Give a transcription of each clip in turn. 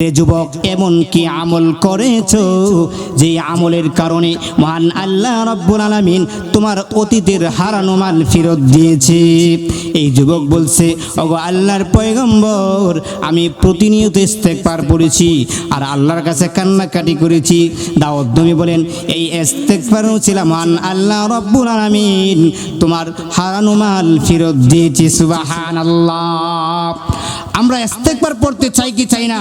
যুবক এমন কি আমল করেছো যে আমলের কারণে মহান আল্লাহ রাব্বুল আলামিন তোমার অতীতের হারানো মাল ফেরত দিয়েছে। এই যুবক বলছে, ওগো আল্লাহর পয়গম্বর, আমি প্রতিনিয়ত ইস্তেগফার পড়েছি আর আল্লাহর কাছে কান্নাকাটি করেছি। দাউদ নবী বলেন, এই ইস্তেগফার ছিল মহান আল্লাহ রাব্বুল আলামিন তোমার হারানো মাল ফেরত দিয়েছে। সুবহানাল্লাহ। আমরা ইস্তেগফার পড়তে চাই কি চাই না?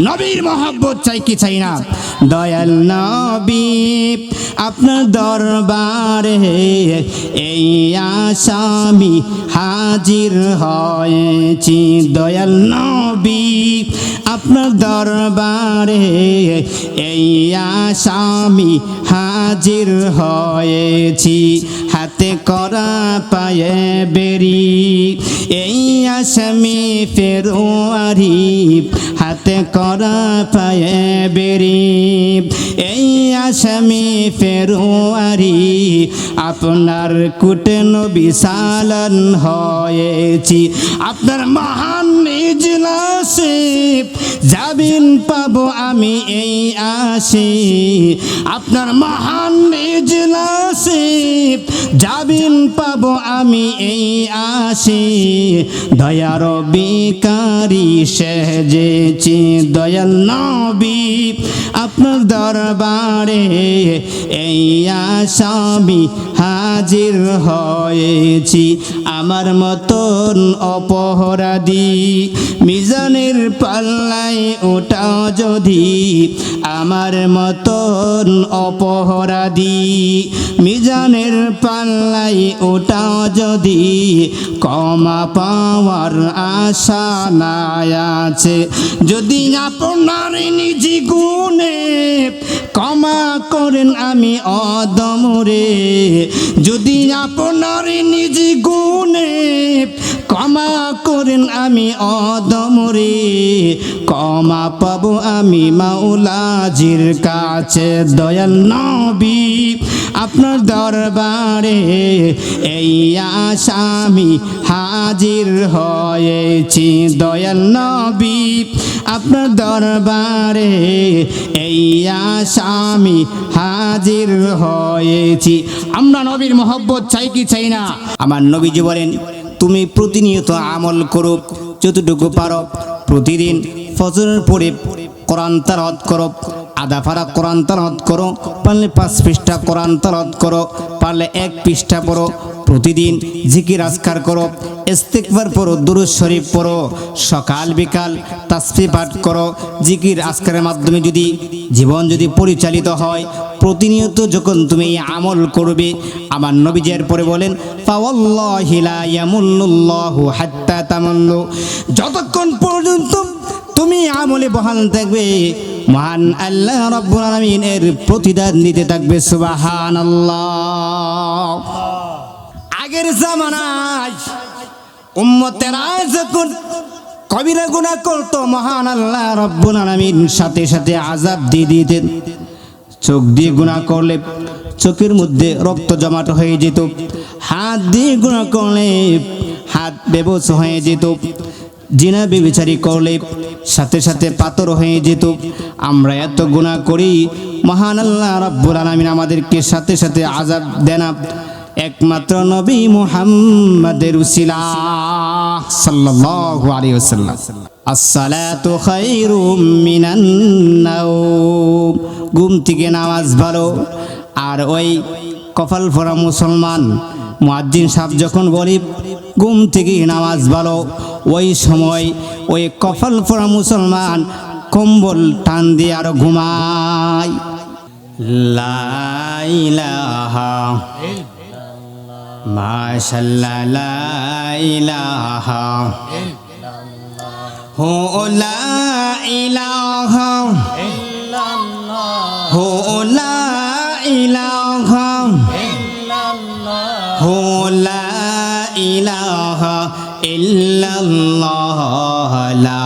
নবীর মহব্বত চাই কি চাই না? দয়াল নবী আপনার দরবারে এই আসামি হাজির হয়েছি। দয়াল নবী আপনার দরবারে এই আসামি হাজির হয়েছি। হাতে করা পায়ে বেরি এই আসামি ফেরোয়ারি, হাতে করা পায়ে বেরি এই আসামি ফেরোয়ারি, আপনার কুটে নবী সালান হয়েছি। আপনার মহান ইজলাসে যাবিন পাবো আমি এই আশি, আপনার মহান ইজলাসে যাবিন পাবো আমি এই আশি। দয়ার বিকারি সেজেছি দয়াল নবী আপনার দরবারে এই আসামি হাজির হয়েছি। আমার মতন অপরাধী মিজানের পাল্লায় ওটা যদি, আমার মতন অপরাধী মিজানের পাল্লায় ওটা যদি, ক্ষমা পাওয়ার আশা নাই আছে। যদি আপনার নিজ গুণে ক্ষমা করেন আমি অদমরে, যদি আপনার নিজ গুণে ক্ষমা করেন আমি অদমরে, ক্ষমা পাবো আমি মাওলাজির কাছে। দয়াল নবী আপনার দরবারে এই আসামি হাজির হয়েছি। দয়াল নবী আপনার দরবারে এই আসামি হাজির হয়েছি। আমরা নবীর মহব্বত চাই কি চাই না? আমার নবীজি বলেন, তুমি প্রতিনিয়ত আমল করো যতটুকু পারো। প্রতিদিন ফজরের পরে কোরআন তেলাওয়াত করো, আধা পারা কোরআন তেলাওয়াত করো, পারলে 5 পৃষ্ঠা কোরআন তেলাওয়াত করো, পারলে 1 পৃষ্ঠা পড়ো। প্রতিদিন জিকির আজকার করো, ইস্তেগফার পড়ো, দুরূদ শরীফ পড়ো, সকাল বিকাল তাসবিহ পাঠ করো। জিকির আজকারের মাধ্যমে যদি জীবন যদি পরিচালিত হয়, প্রতিনিয়ত যখন তুমি এই আমল করবে, আমার নবীজি এর পরে বলেন, ফাওয়াল্লাহি লা ইয়ামুল্লুল্লাহু হাত্তা তামাল্লু, যতক্ষণ পর্যন্ত তুমি আমলে বহাল থাকবে মহান আল্লাহ রাব্বুল আলামিন এর প্রতিদান দিতে থাকবে। সুবহানাল্লাহ। আগের জামানায় উম্মতেরা যখন কবিরা গুনাহ করতো, মহান আল্লাহ রাব্বুল আলামিন সাথে সাথে আযাব দিয়ে দিতেন। চোখ দিয়ে গুনাহ করলে চোখের মধ্যে রক্ত জমাট হয়ে যেত, হাত দিয়ে গুনাহ করলে হাত বেবস হয়ে যেত, জিনা ব্যভিচারী করলে সাথে সাথে পাথর হয়ে যেত। আমরা এত গুনাহ করি, মহান আল্লাহ রাব্বুল আলামিন আমাদেরকে সাথে সাথে আযাব দেন না, একমাত্র নবী মুহাম্মাদের উসিলা সাল্লাল্লাহু আলাইহি ওয়াসাল্লাম। আসসালাতু খায়রুম মিনান নাওম, ঘুম থেকে নামাজ ভালো। আর ওই কপাল পরা মুসলমান মুয়াজ্জিন সাহেব যখন বলে ঘুম থেকে নামাজ ভালো, ওই সময় ওই কপাল পরা মুসলমান কম্বল টান দিয়ে আরো ঘুমায়। লা ইলাহা মাশাআল্লাহ, লা ইলাহা হো, লা ইলাহা হো, লা ইলাহা হো, লা ইলাহা ইল্লাল্লাহ, লা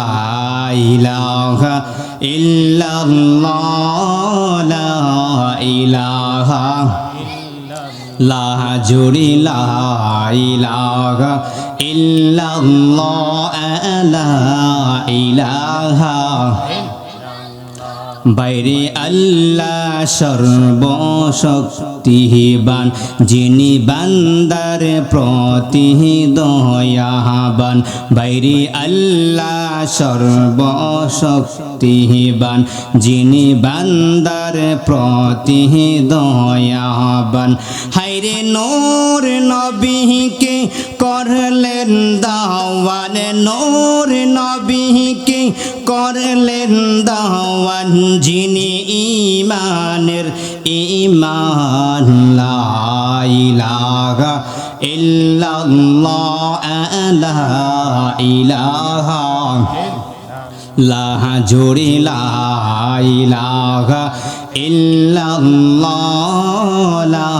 ইলাহা ইল্লাল্লাহ, লা ইলাহা লা জুরি লা ইলাহা ইল্লাল্লাহ লা ইলাহা বাইরে আল্লাহ সর্বশক্তিবান, যিনি বান্দার প্রতি দয়াবান। বাইরে আল্লাহ সর্বশক্তিবান, যিনি বান্দার প্রতি দয়াবান। হায়রে নূর নবীকে করলেন দাওয়ান, নূর নবীকে করলেন দাওয়ান, যিনি ঈমানের ঈমান। লা ইলাহা ইল্লাল্লাহ, লা ইলাহা লা জোরে লা ইলাহা ইল্লাল্লাহ, লা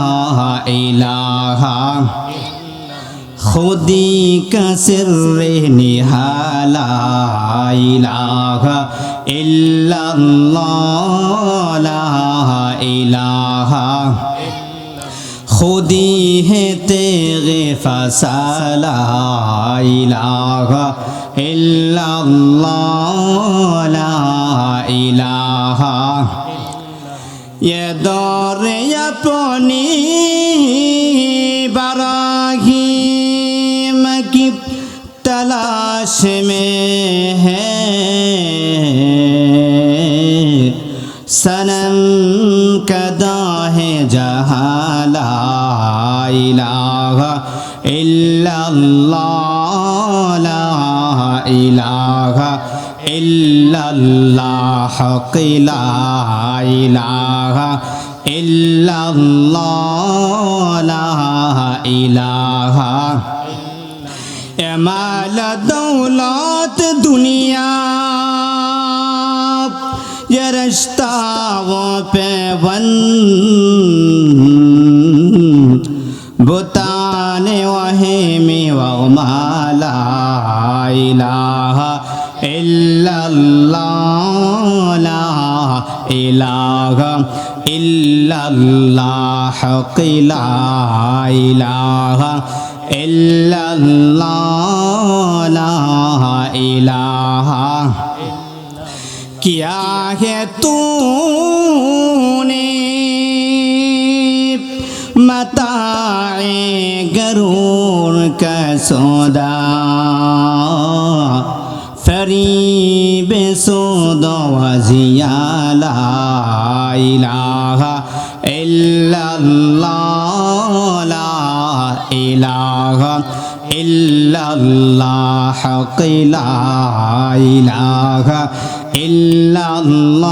ইলাহা খুদি কা সিররে নিহালা, ইলাহা ইল্লাল্লাহ, লা ইলাহা খুদি হে তেগে ফসালা, ইলাহা ইল্লাল্লাহ, লা ইলাহা ये दौर अपनी बराहीम की तलाश में है, सनम कदा है जहाँ ला इलाहा इल्लल्लाह, ला इलाहा इल्लल्लाह, हक़ ला इलाहा इल्लल्लाह, ला इलाहा। माल दौलत दुनिया ये रिश्ता वो पैबंद, बुताने वही में वो माला इलाहा इल्लल्लाह, ला इलाहा इल्लल्लाह, हक़ ला इलाहा इल्लल्लाह, ला इलाहा। किया है तूने मताए गरूर का सौदा, फरीब सौदा वज़िया, ला इलाहा इल्लल्लाह, ला इलाहा इल्लल्लाह, हक़ ला इलाहा इल्लल्लाह,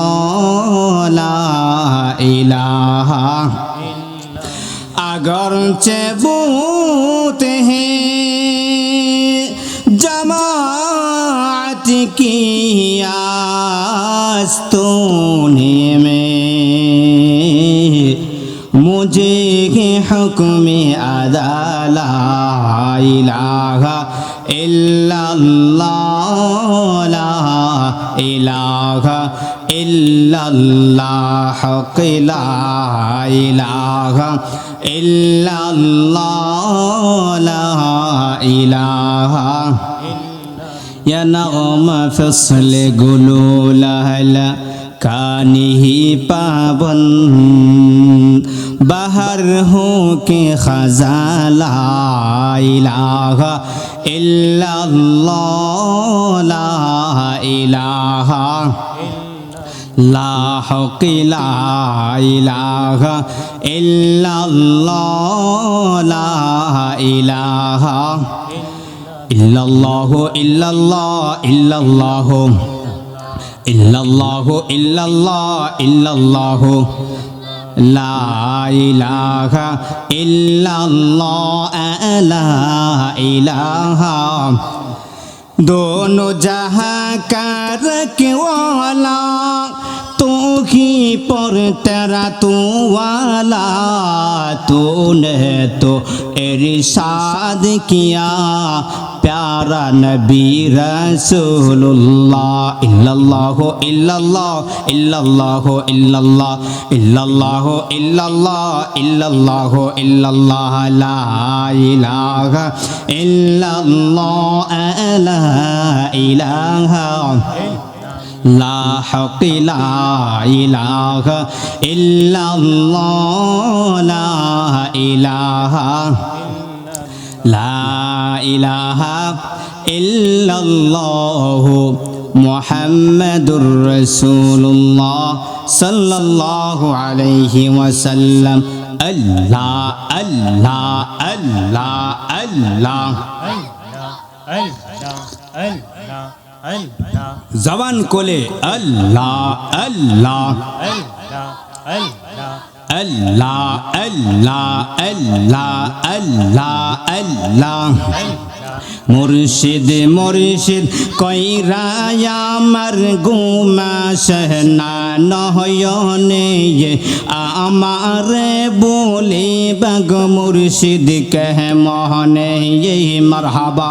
ला इलाहा। अगर चबूत है जमात की आस्तूने में, मुझे हुक्म अदा, ला इलाहा इल्लल्लाह, ला इलाहा इल्लल्लाह, हक़ ला इलाहा इल्लल्लाह, ला इलाहा। या नग़मा फ़स्ल गुलूल अहला कानिही पाबंद, बाहर हो के ख़ज़ां, ला इलाहा इल्लल्लाह, ला इलाहा ला हक़ ला इलाहा इल्लल्लाह, ला इलाहा इल्लल्लाह इल्लल्लाह इल्लल्लाह इल्लल्लाह इल्लल्लाह इल्लल्लाह, ला इलाहा इल्लल्लाह, ला इलाहा। दोनों जहां का रखवाला तू ही पर तेरा तू वाला, तूने तो इरशाद किया प्यारा नबी रसूलुल्लाह। इल्लल्लाह इल्लल्लाह इल्लल्लाह इल्लल्लाह इल्लल्लाह इल्लल्लाह इल्लल्लाह इल्लल्लाह, ला इलाहा इल्लल्लाह, ला इलाहा লা হক লা ইলাহা ইল্লাল্লাহ লা ইলাহা লা ইলাহা ইল্লাল্লাহ মুহাম্মাদুর রাসূলুল্লাহ সাল্লাল্লাহু আলাইহি ওয়াসাল্লাম আল্লাহ আল্লাহ আল্লাহ আল্লাহ জবান কোলে আল্লাহ আল্লাহ আল্লাহ আল্লাহ আল্লাহ আল্লাহ আল্লাহ মুর্শিদ মুর্শিদ কইরা আমার গুমা শহনা নহয়নে আমার বলে বাগ মুর্শিদ কহ মোহনে মারহাবা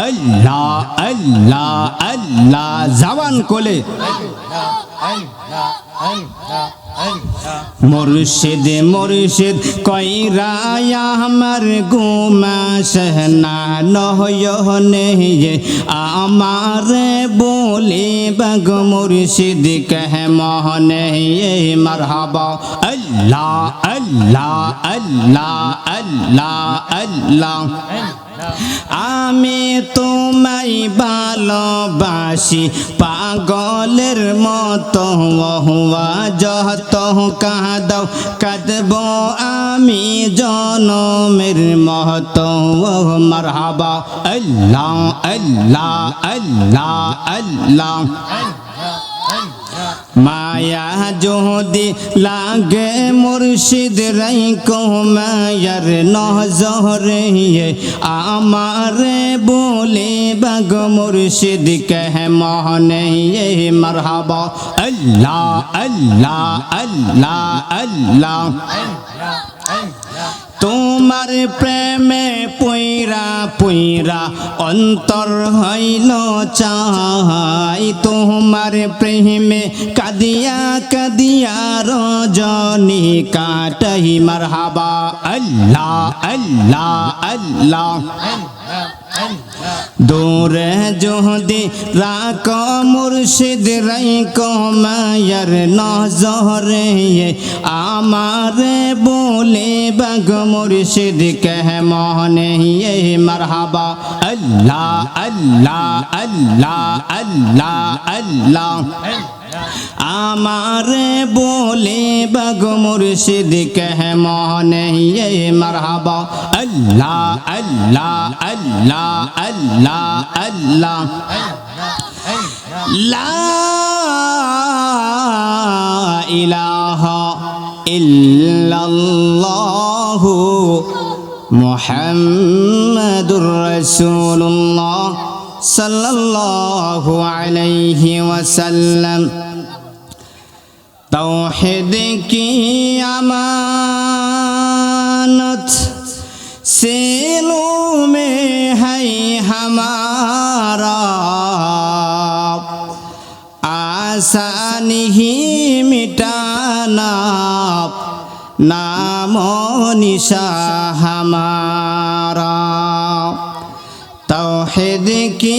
আল্লাহ আল্লাহ আল্লাহ জবান কোলে মুর্শিদ মুর্শিদ কইরা আমার গুমা শহনা নহয়নে আমার বলে বাগ মুর্শিদ কহ মোহনে মারহাবা আল্লাহ আল্লাহ আল্লাহ আল্লাহ আল্লাহ আমি তোমায় ভালোবাসি পাগলের মতো হওয়া যত কাঁদাও কাঁদব আমি জনমের মতো মারহাবা আল্লাহ আল্লাহ আল্লাহ আল্লাহ মায়া যদি লাগে মুর্শিদ রাইকো মায়ার নজরে আমার বলে বাগ মুর্শিদ কহ মোহনে মারহাবা আল্লাহ আল্লাহ আল্লাহ আল্লাহ তোমার প্রেমে পইরা পইরা অন্তর হইল চাই তোমার প্রেমে কাদিয়া কাদিয়া রজনী কাটাই মারহাবা আল্লাহ আল্লাহ আল্লাহ দূরে যদি রাখ মুর্শিদ রাইক মায়ার নজরে আমার বলে বাগ মুর্শিদ কহ মোহনে মারহাবা আল্লাহ আল্লাহ আল্লাহ আল্লাহ আল্লাহ আমার বলে বাগ মুর্শিদ কহ মোহনে মারহাবা আল্লাহ আল্লাহ আল্লাহ আল্লাহ আল্লাহ লা ইলাহা ইল্লাল্লাহ মুহাম্মাদুর রাসূলুল্লাহ সাল্লাল্লাহু আলাইহি ওয়াসাল্লাম तौहीद की अमानत सीलों में है हमारा आसानी ही मिटाना नामो निशा हमारा तौहीद की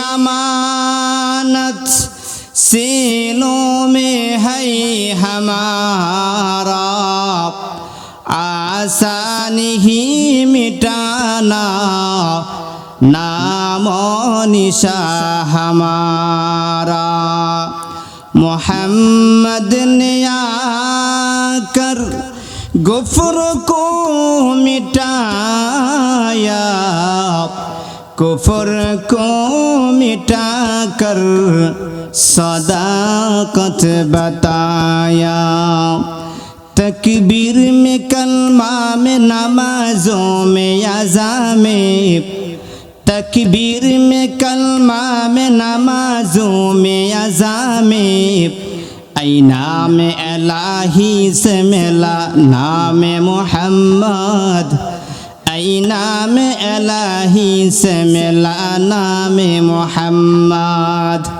अमानत सीलों में है हमारा आसानी ही मिटाना नामो निशा हमारा मोहम्मद ने आकर गुफ्र को मिटाया कुफ्र को मिटा कर सदाकत बताया तकबीर में कलमा में नमाजों में अज़ा में तकबीर में कलमा में नमाजों में अज़ा में ऐ नाम इलाही से मिला नाम मोहम्मद ऐ नाम इलाही से मिला नाम मोहम्मद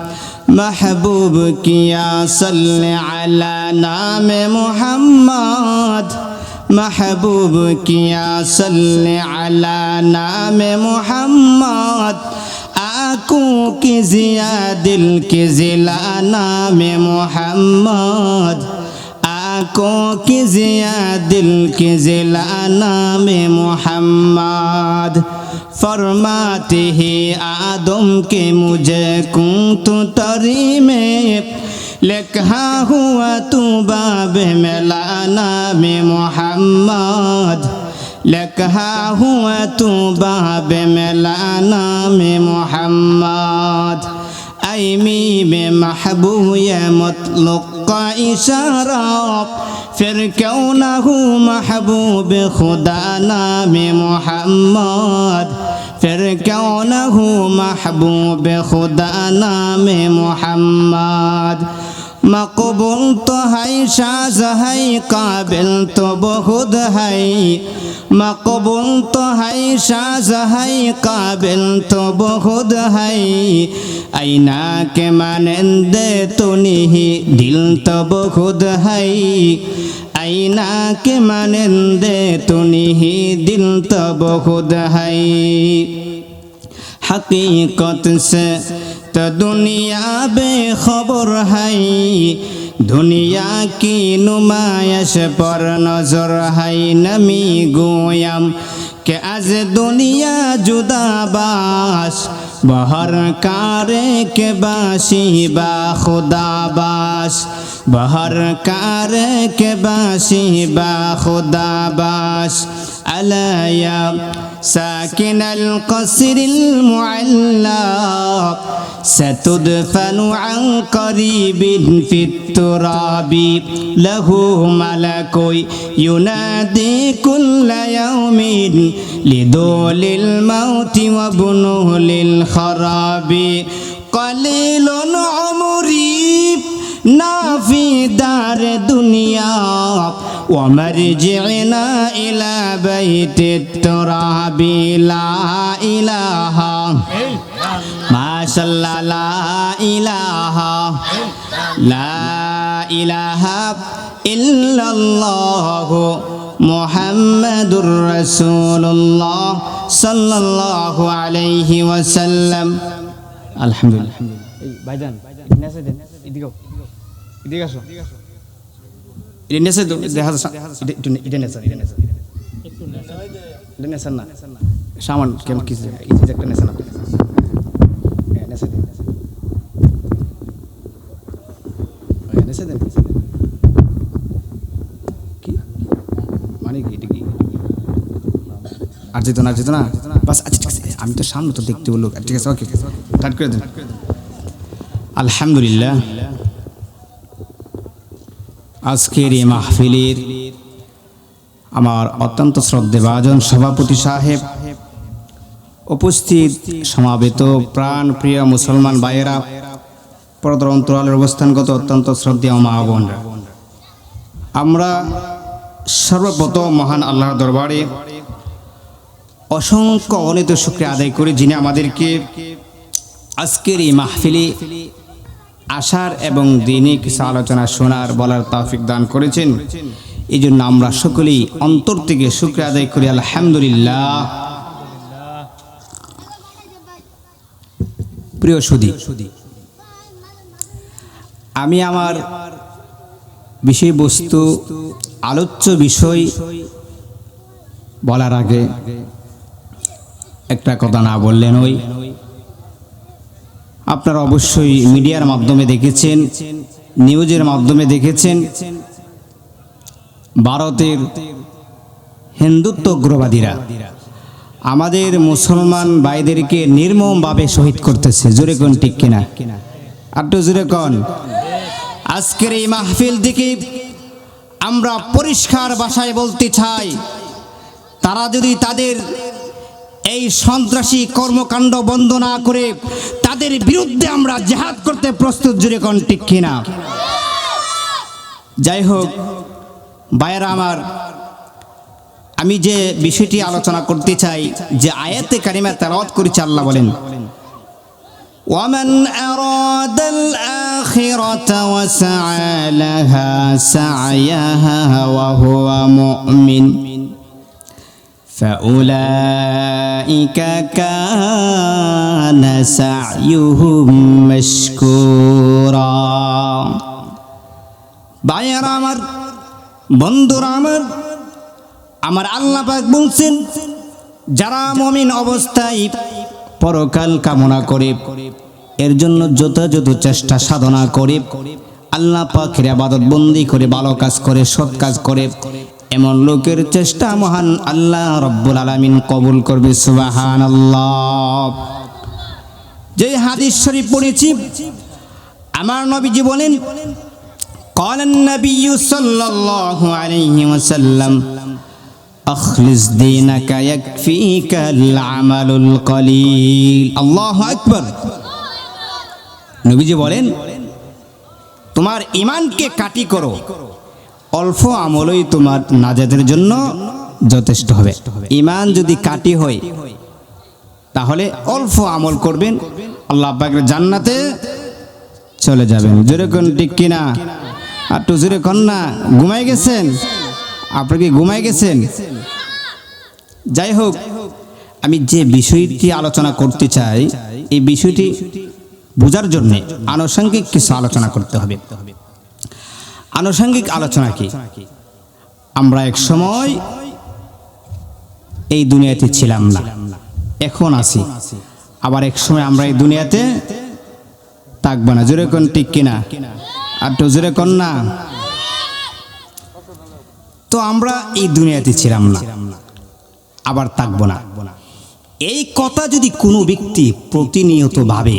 महबूब किया सल्ले अला नाम मोहम्मद महबूब किया सल्ले अला नाम मोहम्मद आँखों की जिया दिल के जिला नाम मोहम्मद आँखों की जिया दिल के जिला नाम मोहम्मद फरमाते हैं आदम के मुझे कुंतु तरी में लिखा हुआ तू बाब मिला नाम मोहम्मद लिखा हुआ तू बाब मिला नाम मोहम्मद ऐमी में महबूब या मुतलक का इशारा फिर क्यों ना हूँ महबूब खुदा नाम मोहम्मद फिर क्यों ना हूँ महबूब खुदा नाम मोहम्मद मकबूल तो है शाज़ है काबिल तो बहुत है मकबूल तो है शाज़ है काबिल तो बहुत है ऐना के मानंदे तो नहीं दिल तो बहुत है ऐना के मानंदे तो नहीं दिल तो बहुत है हकीकत से तो दुनिया बेखबर है दुनिया की नुमाइश पर नजर है नमी गोयम के आज दुनिया जुदाबाश बहर कारे के बाशी बा खुदाबाश बहर कारे के बाशी बा खुदाबाश अलया साकिन القصر المعلى ستدفن عن قريب في التراب له ملك ينادي كل يوم لدول الموت وبنه للخراب قليل عمري نافي دار دنيا ومرجعنا إلى بيت التراب لا إله ما شاء الله لا إله إلا الله محمد رسول الله صلى الله عليه وسلم الحمد لله ভাইজান এদিকে এদিকে আসো এটা নেছে তো দেখা এটা নেছে না সামান কেমন কিছু একটা নেছে না নেছে দেন কি মানে কি এটা কি আর যেত না বাস আচ্ছা ঠিক আছে আমি তো সামনে তো দেখতে বললো ঠিক আছে ওকে স্টার্ট করে দেন আলহামদুলিল্লাহ আজকের এই মাহফিলের আমার অত্যন্ত শ্রদ্ধেভাজন সভাপতি সাহেব উপস্থিত সমাবেত প্রাণ প্রিয় মুসলমান ভাইয়েরা পর্দার অন্তরালের অবস্থানগত অত্যন্ত শ্রদ্ধেয় মা বোনরা আমরা সর্বপ্রথম মহান আল্লাহর দরবারে অসংখ্য অনিত শুকরিয়া আদায় করি যিনি আমাদেরকে আজকের এই মাহফিলে আসার এবং দিনে কিছু আলোচনা শোনার বলার তৌফিক দান করেছেন এই জন্য আমরা সকলেই অন্তর থেকে শুকরিয়া আদায় করি আলহামদুলিল্লাহ প্রিয় সুধী আমি আমার বিষয়বস্তু আলোচ্য বিষয় বলার আগে একটা কথা না বললেন ওই আপনারা অবশ্যই মিডিয়ার মাধ্যমে দেখেছেন নিউজের মাধ্যমে দেখেছেন ভারতের হিন্দুত্ব উগ্রবাদীরা আমাদের মুসলমান ভাইদেরকে নির্মমভাবে শহীদ করতেছে জোরে কোন ঠিক কিনা একটু জোরে কোন আজকের এই মাহফিল থেকে আমরা পরিষ্কার ভাষায় বলতে চাই তারা যদি তাদের এই সন্ত্রাসী কর্মকাণ্ড বন্ধ না করে তাদের বিরুদ্ধে আমরা জিহাদ করতে প্রস্তুত জুড়ে কোন ঠিক কিনা যাই হোক ভাইয়েরা আমার আমি যে বিষয়টি আলোচনা করতে চাই যে আয়াতে কারিমা তেলাওয়াত করেছে আল্লাহ বলেন ومن أراد الآخرة وسعى لها سعيها وهو مؤمن فأولئك كان سعيهم مشكورا ভাইয়ারা আমার, বন্ধুরা আমার, আমার আল্লাহ পাক বলছেন যারা মুমিন অবস্থায় পরকাল কামনা করে, এর জন্য যথাযথ চেষ্টা সাধনা করে, আল্লাহ পাকের ইবাদত বন্দি করে, ভালো কাজ করে, সৎ কাজ করে, এমন লোকের চেষ্টা মহান আল্লাহ রব্বুল আলামিন কবুল করবে। সুবহানাল্লাহ। যে হাদিস শরীফ পড়েছি, আমার নবীজি বলেন قال النبي صلى الله عليه وسلم أخلص دينك يكفيك العمل القليل। الله أكبر। নবীজি বলেন তোমার ঈমানকে কাটি করো, অল্প আমলই তোমার নাজাতের জন্য যথেষ্ট হবে। ঈমান যদি কাটি হয় তাহলে অল্প আমল করবেন, আল্লাহ পাকের জান্নাতে চলে যাবেন। জোরে কোন ঠিক কিনা? আর তো জোরে কোন না। ঘুমাই গেছেন? আপনি কি ঘুমাই গেছেন? যাই হোক, আমি যে বিষয়টি আলোচনা করতে চাই, এই বিষয়টি বোঝার জন্য আনুষঙ্গিক কিছু আলোচনা করতে হবে। আনুষঙ্গিক আলোচনা কি? আমরা এক সময় এই দুনিয়াতে ছিলাম না, এখন আছি, আবার এক সময় আমরা এই দুনিয়াতে থাকবো না। জোরে কোন ঠিক কিনা? আর তো জোরে কোন না। তো আমরা এই দুনিয়াতে ছিলাম না, আবার থাকবো না, এই কথা যদি কোনো ব্যক্তি প্রতিনিয়ত ভাবে,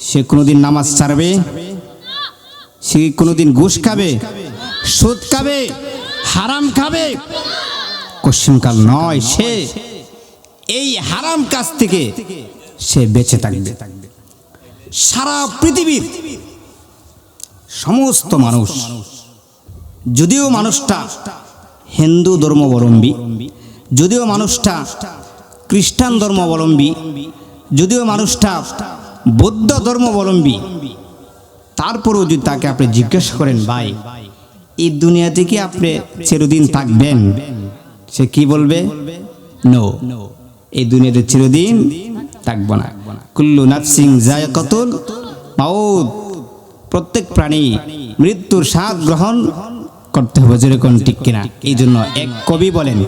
সে কোনোদিন নামাজ ছাড়বে? সে কোনোদিন ঘুষ খাবে, সুদ খাবে, হারাম খাবে? কোশ্চিনকাল নয়। সে এই হারাম কাজ থেকে সে বেঁচে থাকবে। সারা পৃথিবীর সমস্ত মানুষ, যদিও মানুষটা হিন্দু ধর্মাবলম্বী, যদিও মানুষটা খ্রিস্টান ধর্মাবলম্বী, যদিও মানুষটা বৌদ্ধ ধর্মাবলম্বী, তারপরেও যদি তাকে আপনি জিজ্ঞাসা করেন ভাই এই দুনিয়াতে কি আপনি চিরদিন থাকবেন, সে কি বলবে? নো, এই দুনিয়াতে চিরদিন থাকবো না। কুল্লু নাফসিন যায়কাতুল মাউত, প্রত্যেক প্রাণী মৃত্যুর স্বাদ গ্রহণ করতে হবে। যেরকম ঠিক কিনা? এই জন্য এক কবি বলেন,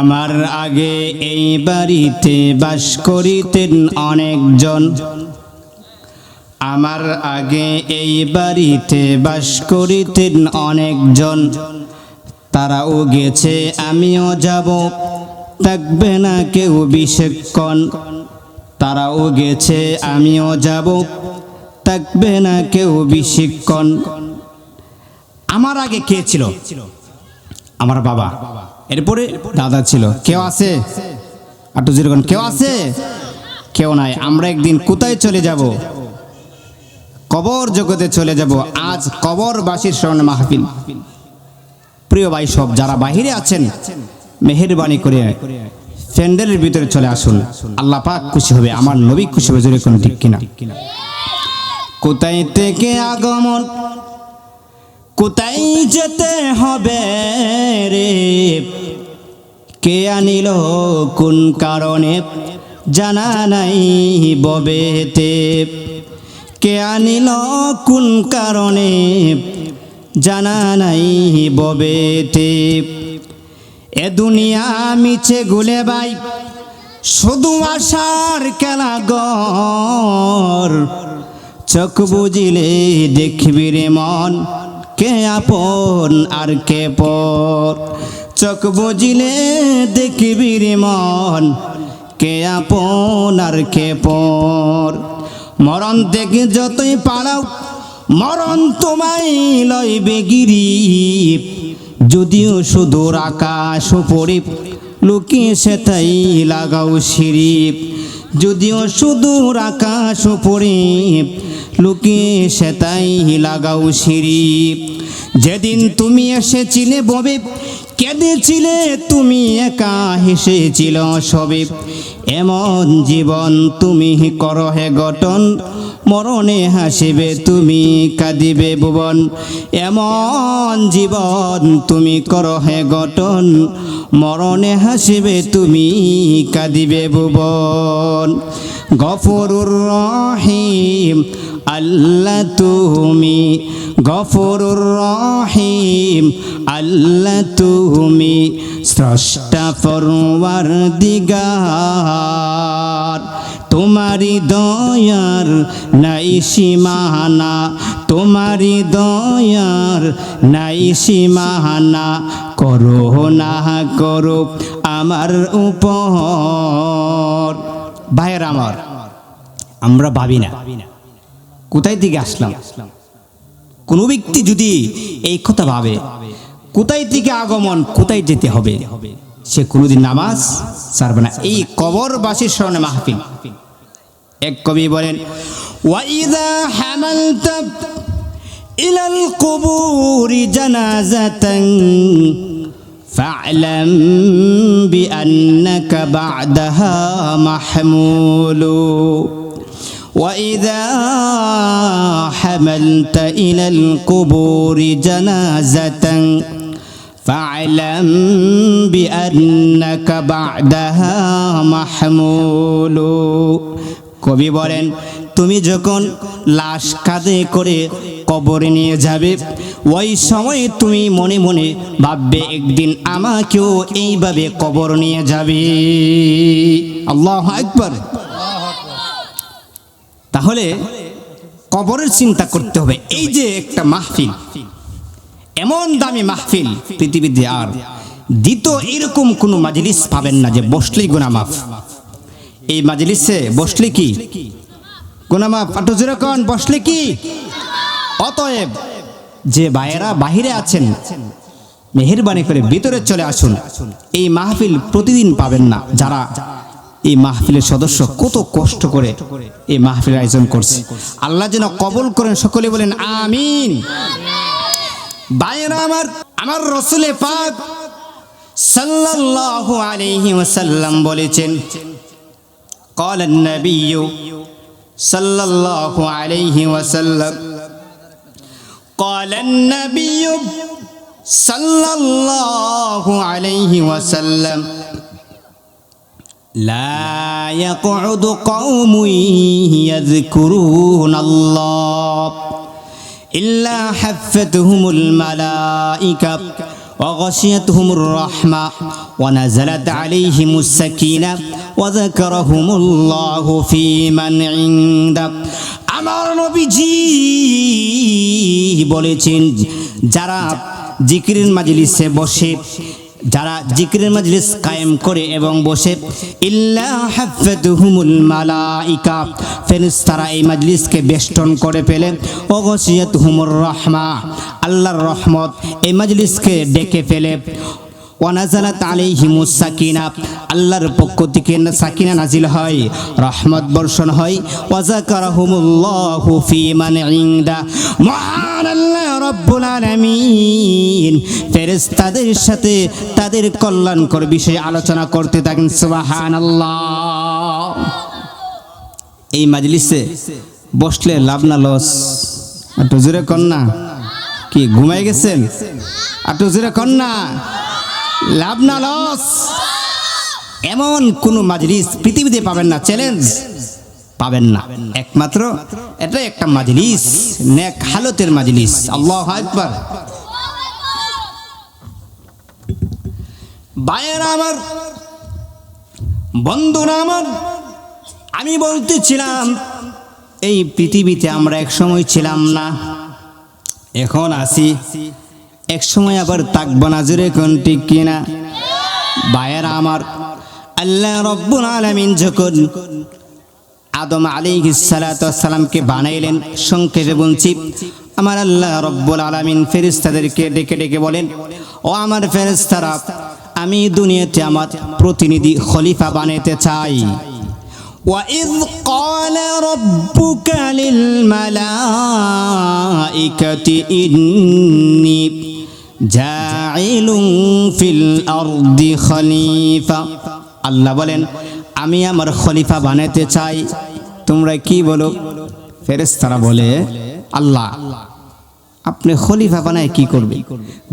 আমার আগে এই বাড়িতে বাস করিতেন অনেকজন, আমার আগে এই বাড়িতে বাস করিতেন অনেকজন, তারাও গেছে আমিও যাব, থাকবে না কেউ বিশেষক্ষণ, তারাও গেছে আমিও যাব, থাকবে না কেউ বিশেষক্ষণ। আমার আগে কে ছিল? আমার বাবা, এরপরে দাদা ছিল। কেউ আছে? আর তো যেরকম কেউ আছে? কেউ নাই। আমরা একদিন কোথায় চলে যাব? কবর জগতে চলে যাব। আজ কবরবাসীর স্মরণে মাহফিল। প্রিয় ভাই সব যারা বাহিরে আছেন, মেহেরবানি করে প্যান্ডেলের ভিতরে চলে আসুন, আল্লাহ পাক খুশি হবে, আমার নবী খুশি হবে। যেরকম ঠিক কিনা? কোথায় থেকে আগমন, কোথায় যেতে হবে রে, কে আনিল কোন কারণে, জানা নাই ববেতে, কে আনিল কোন কারণে, জানা নাই ববেতে। এ দুনিয়া মিছে গুলে ভাই, শুধু আশার খেলা ঘর, চোখ বুঝিলে দেখবি রে মন, কে আপন আর কে পর, চোখ বুঝিলে দেখবি রে মন, কে আপন আর কে পর। মরণ থেকে যতই পালাও, মরণ তোমায় লইবে গিরি, যদিও সুদূর আকাশ উপরে, লুকিয়ে সেটাই লাগাও সিঁড়ি, যদিও সুদূর আকাশ উপরে, লুকিয়ে সেটাই লাগাও সিঁড়ি। যেদিন তুমি এসেছিলে ববে, কেঁদেছিলে তুমি একা, হেসেছিল সবে, এমন জীবন তুমি করো হে গঠন, মরণে হাসিবে তুমি কাঁদিবে ভুবন, এমন জীবন তুমি করো হে গঠন, মরণে হাসিবে তুমি কাঁদিবে ভুবন। গফুরুর রহিম আল্লাহ তুমি, গফুরুর রহিম আল্লাহ তুমি, স্রষ্টা পরওয়ারদিগার, তোমারি দয়ার নাই সীমানা, তোমারি দয়ার নাই সীমানা, করো না করো আমার উপর। ভাইয়ের আমার, আমরা ভাবি না কোথায় থেকে আসলাম। কোন ব্যক্তি যদি এই কথা ভাবে কোথায় থেকে আগমন, কোথায় যেতে হবে, সে কোনোদিন নামাজ ছাড়বে না। এই কবরবাসীর স্মরণে মাহফিল। এক কবি বলেন, ওয়াইদা হামালতা ইলাল কুবুরি জানাজাতান ফা'লাম বিআন্নাকা বা'দাহা মাহমুলু, وإذا حملت إلى القبور جنازة فاعلم بأنك بعدها محمول। কবি বলেন, তুমি যখন লাশ কাঁধে করে কবরে নিয়ে যাবে, ওই সময় তুমি মনে মনে ভাববে একদিন আমাকেও এইভাবে কবর নিয়ে যাবে। আল্লাহু আকবার। তাহলে কবরের চিন্তা করতে হবে। এই যে একটা মাহফিল, এমন দামি মাহফিল পৃথিবীতে আর দ্বিতীয় এরকম কোনো মাজলিস পাবেন না যে বসলেই গুনাহ মাফ। এই মাজলিসে বসলে কি গুনাহ মাফ? আটো যেরকম বসলে কি? অতএব যে ভাইয়েরা বাহিরে আছেন, মেহেরবানি করে ভিতরে চলে আসুন। এই মাহফিল প্রতিদিন পাবেন না। যারা এই মাহফিলের সদস্য কত কষ্ট করে এই মাহফিলের আয়োজন করছে, আল্লাহ যেন কবুল করেন। সকলে বলেন আমিন। ভাইয়েরা আমার, আমার রাসূলে পাক সাল্লাল্লাহু আলাইহি ওয়াসাল্লাম বলেছেন, قال النبي صلى الله عليه وسلم قال النبي صلى الله عليه وسلم لا يقعد قوم يذكرون الله إلا حفتهم الملائكة وغشيتهم الرحمة ونزلت عليهم السكينة وذكرهم الله في من عنده। আমার নবীজি বলেছেন, যারা জিকিরের মাজলিসে বসে, যারা জিকিরের মাজলিস কায়েম করে এবং বসে, ইল্লা হাফাতুহুমুল মালাইকা, ফেরেশতারা এই মাজলিসকে বেষ্টন করে ফেলে, ওয়া গাশিয়াতুহুমুর রাহমা, আল্লাহর রহমত এই মাজলিসকে ডেকে ফেলে, ওয়া নাযালাত আলাইহিমুস সাকিনা, আল্লাহর পক্ষ থেকে সাকিনা নাজিল হয়, রহমত বর্ষণ হয়, ওয়া যাকারাহুমুল্লাহু ফি মান ইনদা, মহান আল্লাহ রব্বুল আলামিন ফেরেশতাদের সাথে তাদের কল্যাণকর বিষয়ে আলোচনা করতে থাকেন। সুবহানাল্লাহ। এই মাজলিসে বসলে লাভ না লস? একটু জোরে কন্যা, কি ঘুমাই গেছেন? একটু জোরে কন্যা, লাভ না লস? এমন কোন মাজলিস পৃথিবীতে পাবেন না, চ্যালেঞ্জ পাবেন না। একমাত্র এটা একটা মাজলিস, নেক হালতের মাজলিস। আল্লাহু আকবার। ভাইয়েরা আমার, বন্ধুরা আমার, আমি বলতেছিলাম এই পৃথিবীতে আমরা এক সময় ছিলাম না, এখন আছি, এক সময় আবার থাকবো না। জোরে কোন ঠিক কিনা? ভাইয়েরা আমার, আল্লাহ রব্বুল আলামিন যখন আদম আলাইহিস সালাতু ওয়াস সালামকে বানাইলেন, সংক্ষেপে বলছি, আমার আল্লাহ রব্বুল আলামিন ফেরেশতাদেরকে ডেকে ডেকে বলেন, ও আমার ফেরেশতারা, আমি দুনিয়াতে আমার প্রতিনিধি খলিফা বানাতে চাই। وَإِذْ قَالَ رَبُّكَ لِلْمَلَائِكَةِ إِنِّي جَاعِلٌ فِي الْأَرْضِ خَلِيفَةً। আল্লাহ বলেন, আমি আমার খলিফা বানাতে চাই। তোমরা কি বলো? ফেরেশতারা বলে আল্লাহ আপনি খলিফা বানায় কি করবে?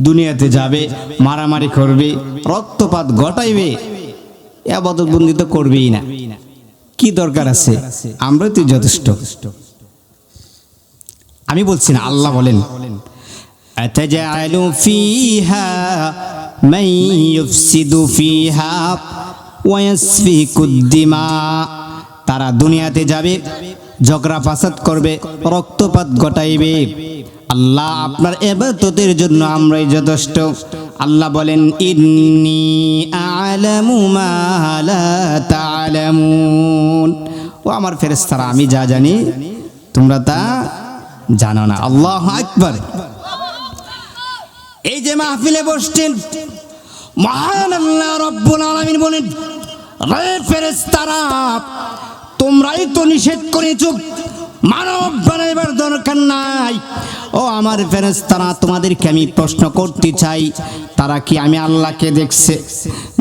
দুনিয়াতে যাবে, মারামারি করবে, রক্তপাত ঘটাইবে, ইবাদত বন্দি তো করবেই না, কি দরকার আছে? আমরা তো যথেষ্ট। আমি বলছি না, আল্লাহ বলেন আতাজআলু ফিহা মান ইউফসিদু ফিহা ওয়া ইয়াসফিকুদ দিমা। তারা দুনিয়াতে যাবে, ঝগড়া ফাসাদ করবে, রক্তপাত ঘটাইবে। আল্লাহ আপনার ইবাদতের জন্য আমরাই যথেষ্ট। আল্লাহ বলেন ইন্নী আ'লামু মা লা তা'লামুন। ও আমার ফেরেশতারা, আমি যা জানি তোমরা তা জানো না। আল্লাহু আকবার। এই যে মাহফিলে বসছেন, মহান আল্লাহ রাব্বুল আলামিন বলেন রে ফেরেশতারা, তোমরাই তো নিষেধ করেছো মানব বানাইবার দরকার নাই। ও আমার ফেরেশতারা, তোমাদেরকে আমি প্রশ্ন করতে চাই, তারা কি আমি আল্লাহকে দেখছে?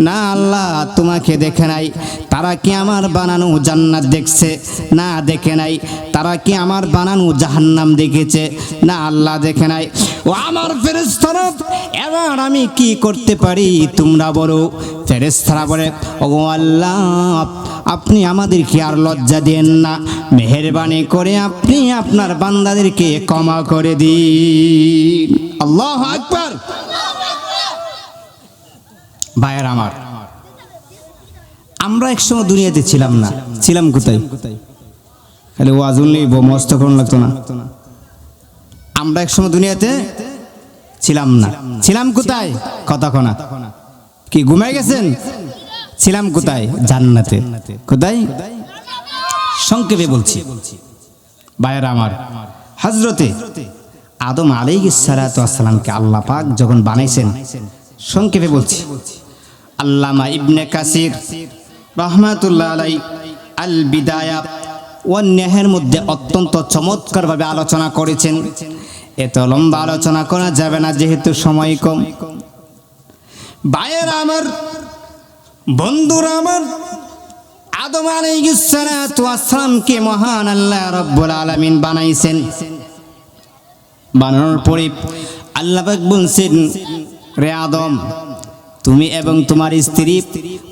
না, আল্লাহ তোমাকে দেখে নাই। তারা কি আমার বানানো জান্নাত দেখছে? না, দেখে নাই। তারা কি আমার বানানো জাহান্নাম দেখেছে? না, আল্লাহ দেখে নাই। ও আমার ফেরেশতারা, এবার আমি কি করতে পারি তোমরা বলো? ফেরেশতারা বলে ও আল্লাহ, আপনি আমাদেরকে আর লজ্জা দেন না, মেহেরবানি করে আপনি আপনার বান্দাদেরকে ক্ষমা করে দিন। আল্লাহু আকবার। ভাইয়ের আমার, আমরা একসময় দুনিয়াতে ছিলাম না। ছিলাম কোথায়? খালি ওয়াজ শুনলেই মস্ত করুন লাগতো না। আমরা একসময় দুনিয়াতে ছিলাম না। ছিলাম কোথায়? কতক্ষণ কি ঘুমাই গেছেন? ছিলাম কোথায়? জান্নাতে। কোথায়? সংক্ষেপে বলছি ভাইয়েরা আমার, হযরতে আদম আলাইহিস সালাতু ওয়াস সালামকে আল্লাহ পাক যখন বানাইছেন, সংক্ষেপে বলছি, আল্লামা ইবনে কাসির রাহমাতুল্লাহ আলাইহি আল বিদায়া ওয়ান নিহায়ার মধ্যে অত্যন্ত চমৎকারভাবে আলোচনা করেছেন। এত লম্বা আলোচনা করা যাবে না যেহেতু সময় কম। ভাইয়েরা আমার, বন্ধুরা আমার, আদম আলাইহিস সালাতু ওয়াস সালামকে মহান আল্লাহ রাব্বুল আলামিন বানাইছেন। বানানোর পরে আল্লাহ পাক বলছেন, রে আদম, তুমি এবং তোমার স্ত্রী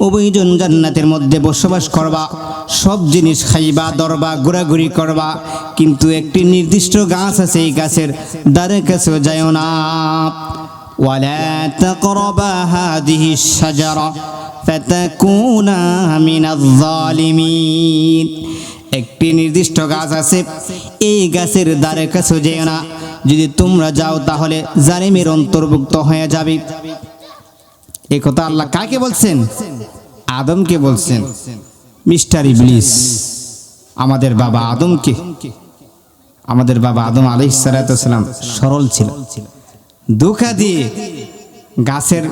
উভয়জন জান্নাতের মধ্যে বসবাস করবা, সব জিনিস খাইবা, দরবা, ঘোরাঘুরি করবা, কিন্তু একটি নির্দিষ্ট গাছ আছে, এই গাছের দ্বারে কাছেও যাইও না। ওয়ালা তাকরাবা হাদিহিশ শাজারা ফাতাকুনা মিনাজ জালিমিন। একটি নির্দিষ্ট গাছ আছে, এই গাছের দ্বারে কাছেও যাইও না, যদি তোমরা যাও তাহলে জালিমের অন্তর্ভুক্ত হয়ে যাবে। এই কথা আল্লাহ কাকে বলছেন? আদমকে বলছেন। মিস্টার ইবলিস আমাদের বাবা আদমকে, আমাদের বাবা আদম আলাইহিস সালাতু ওয়াস সালাম সরল ছিল, ধোঁকা দিয়ে গাছের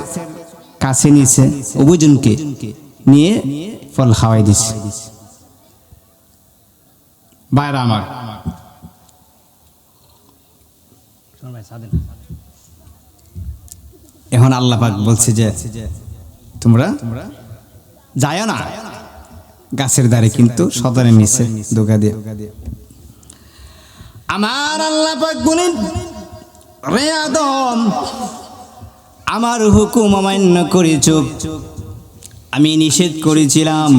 কাছে নিয়েছে, উভয়জনকে নিয়ে ফল খাওয়াই দিছে। ভাইরা আমার, এখন আল্লাহ পাক বলছে যে তোমরা যাও না গাছের দ্বারে, কিন্তু সদরে মিশে ধোঁকা দিয়ে। আমার আল্লাহ পাক বলেন, রে আদম, আমার হুকুম অমান্য করেছো, আমি নিষেধ করেছিলাম,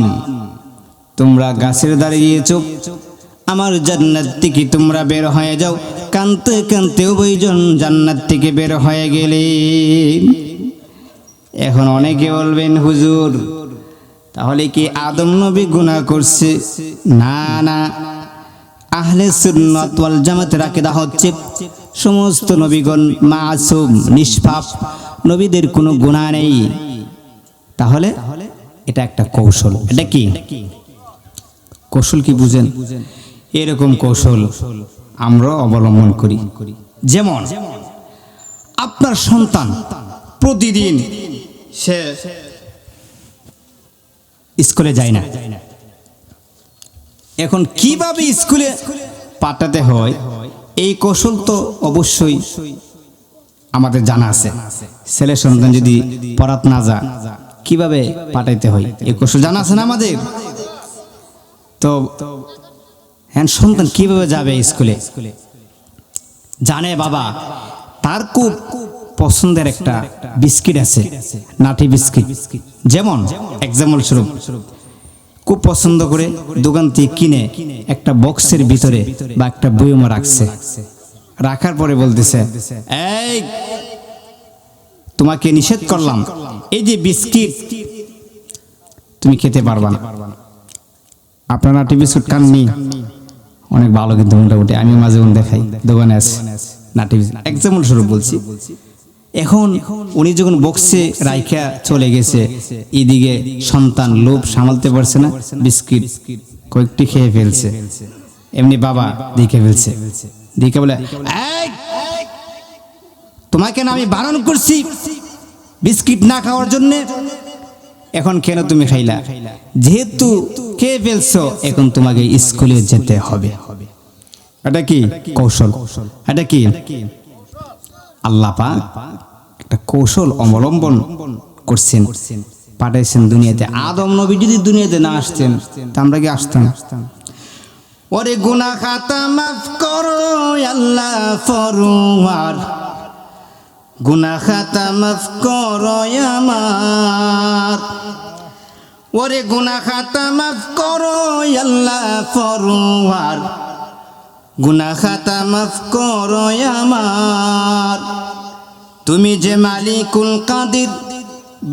তোমরা গাছের দ্বারে গিয়েছো, আমার জান্নাত থেকে তোমরা বের হয়ে যাও। কানতে কানতে উভয়জন জান্নাত থেকে বের হয়ে গেলে। এখন অনেকে বলবেন, হুজুর তাহলে কি আদম নবী গুনাহ করছে? না না, আহলে সুন্নাত ওয়াল জামাতের আকীদা হচ্ছে সমস্ত নবীগণ মাসুম, নিষ্পাপ, নবীদের কোনো গুনাহ নেই। তাহলে এটা একটা কৌশল। এটা কি কৌশল? কি বুঝেন? এরকম কৌশল আমরা অবলম্বন করি। যেমন আপনার সন্তান প্রতিদিন সে স্কুলে যায় না, এখন কিভাবে স্কুলে পাঠাতে হয় এই কৌশল তো অবশ্যই আমাদের জানা আছে। ছেলে সন্তান যদি পড়াতে না যায় কিভাবে পাঠাইতে হয় এই কৌশল জানা আছে না আমাদের? তো হ্যাঁ, সন্তান কিভাবে যাবে স্কুলে? জানে বাবা তার খুব পছন্দের একটা বিস্কিট আছে, নাটি বিস্কিট, যেমন এক্সাম্পল স্বরূপ খুব পছন্দ করে দোকান থেকে কিনে একটা বক্সের ভিতরে বা একটা বয়মে রাখছে। রাখার পরে বলতেছে, এই তোমাকে নিষেধ করলাম, এই যে বিস্কিট তুমি খেতে পারবা না। আপনার নাটি বিস্কুট খাননি? অনেক ভালো কিন্তু মোটামুটি, আমি মাঝে মধ্যে দেখাই দোকানে আছে নাটি বিস্কুট, এক্সাম্পল স্বরূপ বলছি। এখন উনি যখন বক্সে রাইখা চলে গেছে, এদিকে সন্তান লোভ সামালতে পারছে না, বিস্কিট কয়েকটি খেয়ে ফেলছে। এমনি বাবা দেখে ফেলছে, দেখে বলে, এই তোমাকে না আমি বারণ করছি বিস্কিট না খাওয়ার জন্য, এখন কেন তুমি খাইলা? যেহেতু খেয়ে ফেলছো এখন তোমাকে স্কুলে যেতে হবে। এটা কি কৌশল? এটা কি আল্লাহ পাক একটা কৌশল অবলম্বন করছেন, পাঠাইছেন দুনিয়াতে। আদম নবী যদি দুনিয়াতে না আসতেন তা আমরা কি আসতাম? ওরে গুনাহ খাতা মাফ করো আল্লাহ ফরওয়ার, গুনাহ খাতা মাফ করো আমার, ওরে গুনাহ খাতা মাফ করো আল্লাহ ফরওয়ার, গুনাহ খাতা মাফ করো আমার। তুমি যে মালিকুল কাদির,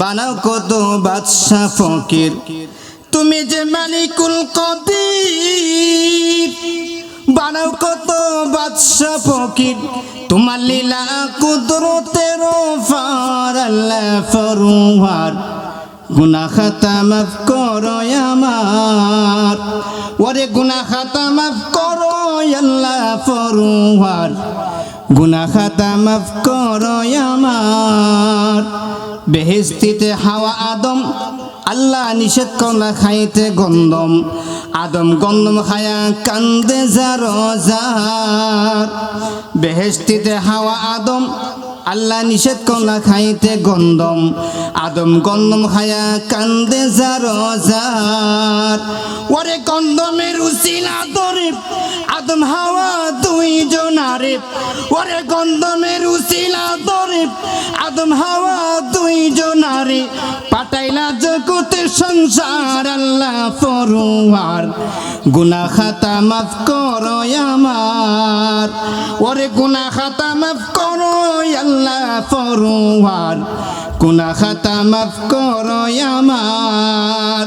বানাও কত বাদশা ফকির, তুমি যে মালিকুল কাদির, বানাও কত বাদশা ফকির, তোমার লীলা কুদরতের ফার আল্লাহ ফরওয়ার, গুনাহ খাতা মাফ করো আমার, ওরে গুনাহ খাতা মাফ করো আল্লাহ ফরওয়ার, গুনাহ খাতা মাফ করো আমার। বেহেশতিতে হাওয়া আদম আল্লাহ নিষেধ করলা খাইতে গন্ধম, আদম গন্ধম খায়া কান্দে যার যার। বেহেশতিতে হাওয়া আদম আল্লাহ নিষেধ করলা খাইতে গন্ধম, আদম গন্ধম খায়া কান্দে যার যার। ওরে গন্ধমের উসিলা ধরে আদম হাওয়া দুইজনারে, ওরে গন্ধমের উসিলা ধরে আদম হাওয়া দুইজনারে, পাঠাইলা জগতে সংসার আল্লাহ ফরওয়ার, গুনাহ খাতা মাফ করো আমার, ওরে গুনাহ খাতা মাফ করো আল্লাহ ফরওয়ার, গুনাহ খাতা মাফ করো আমার।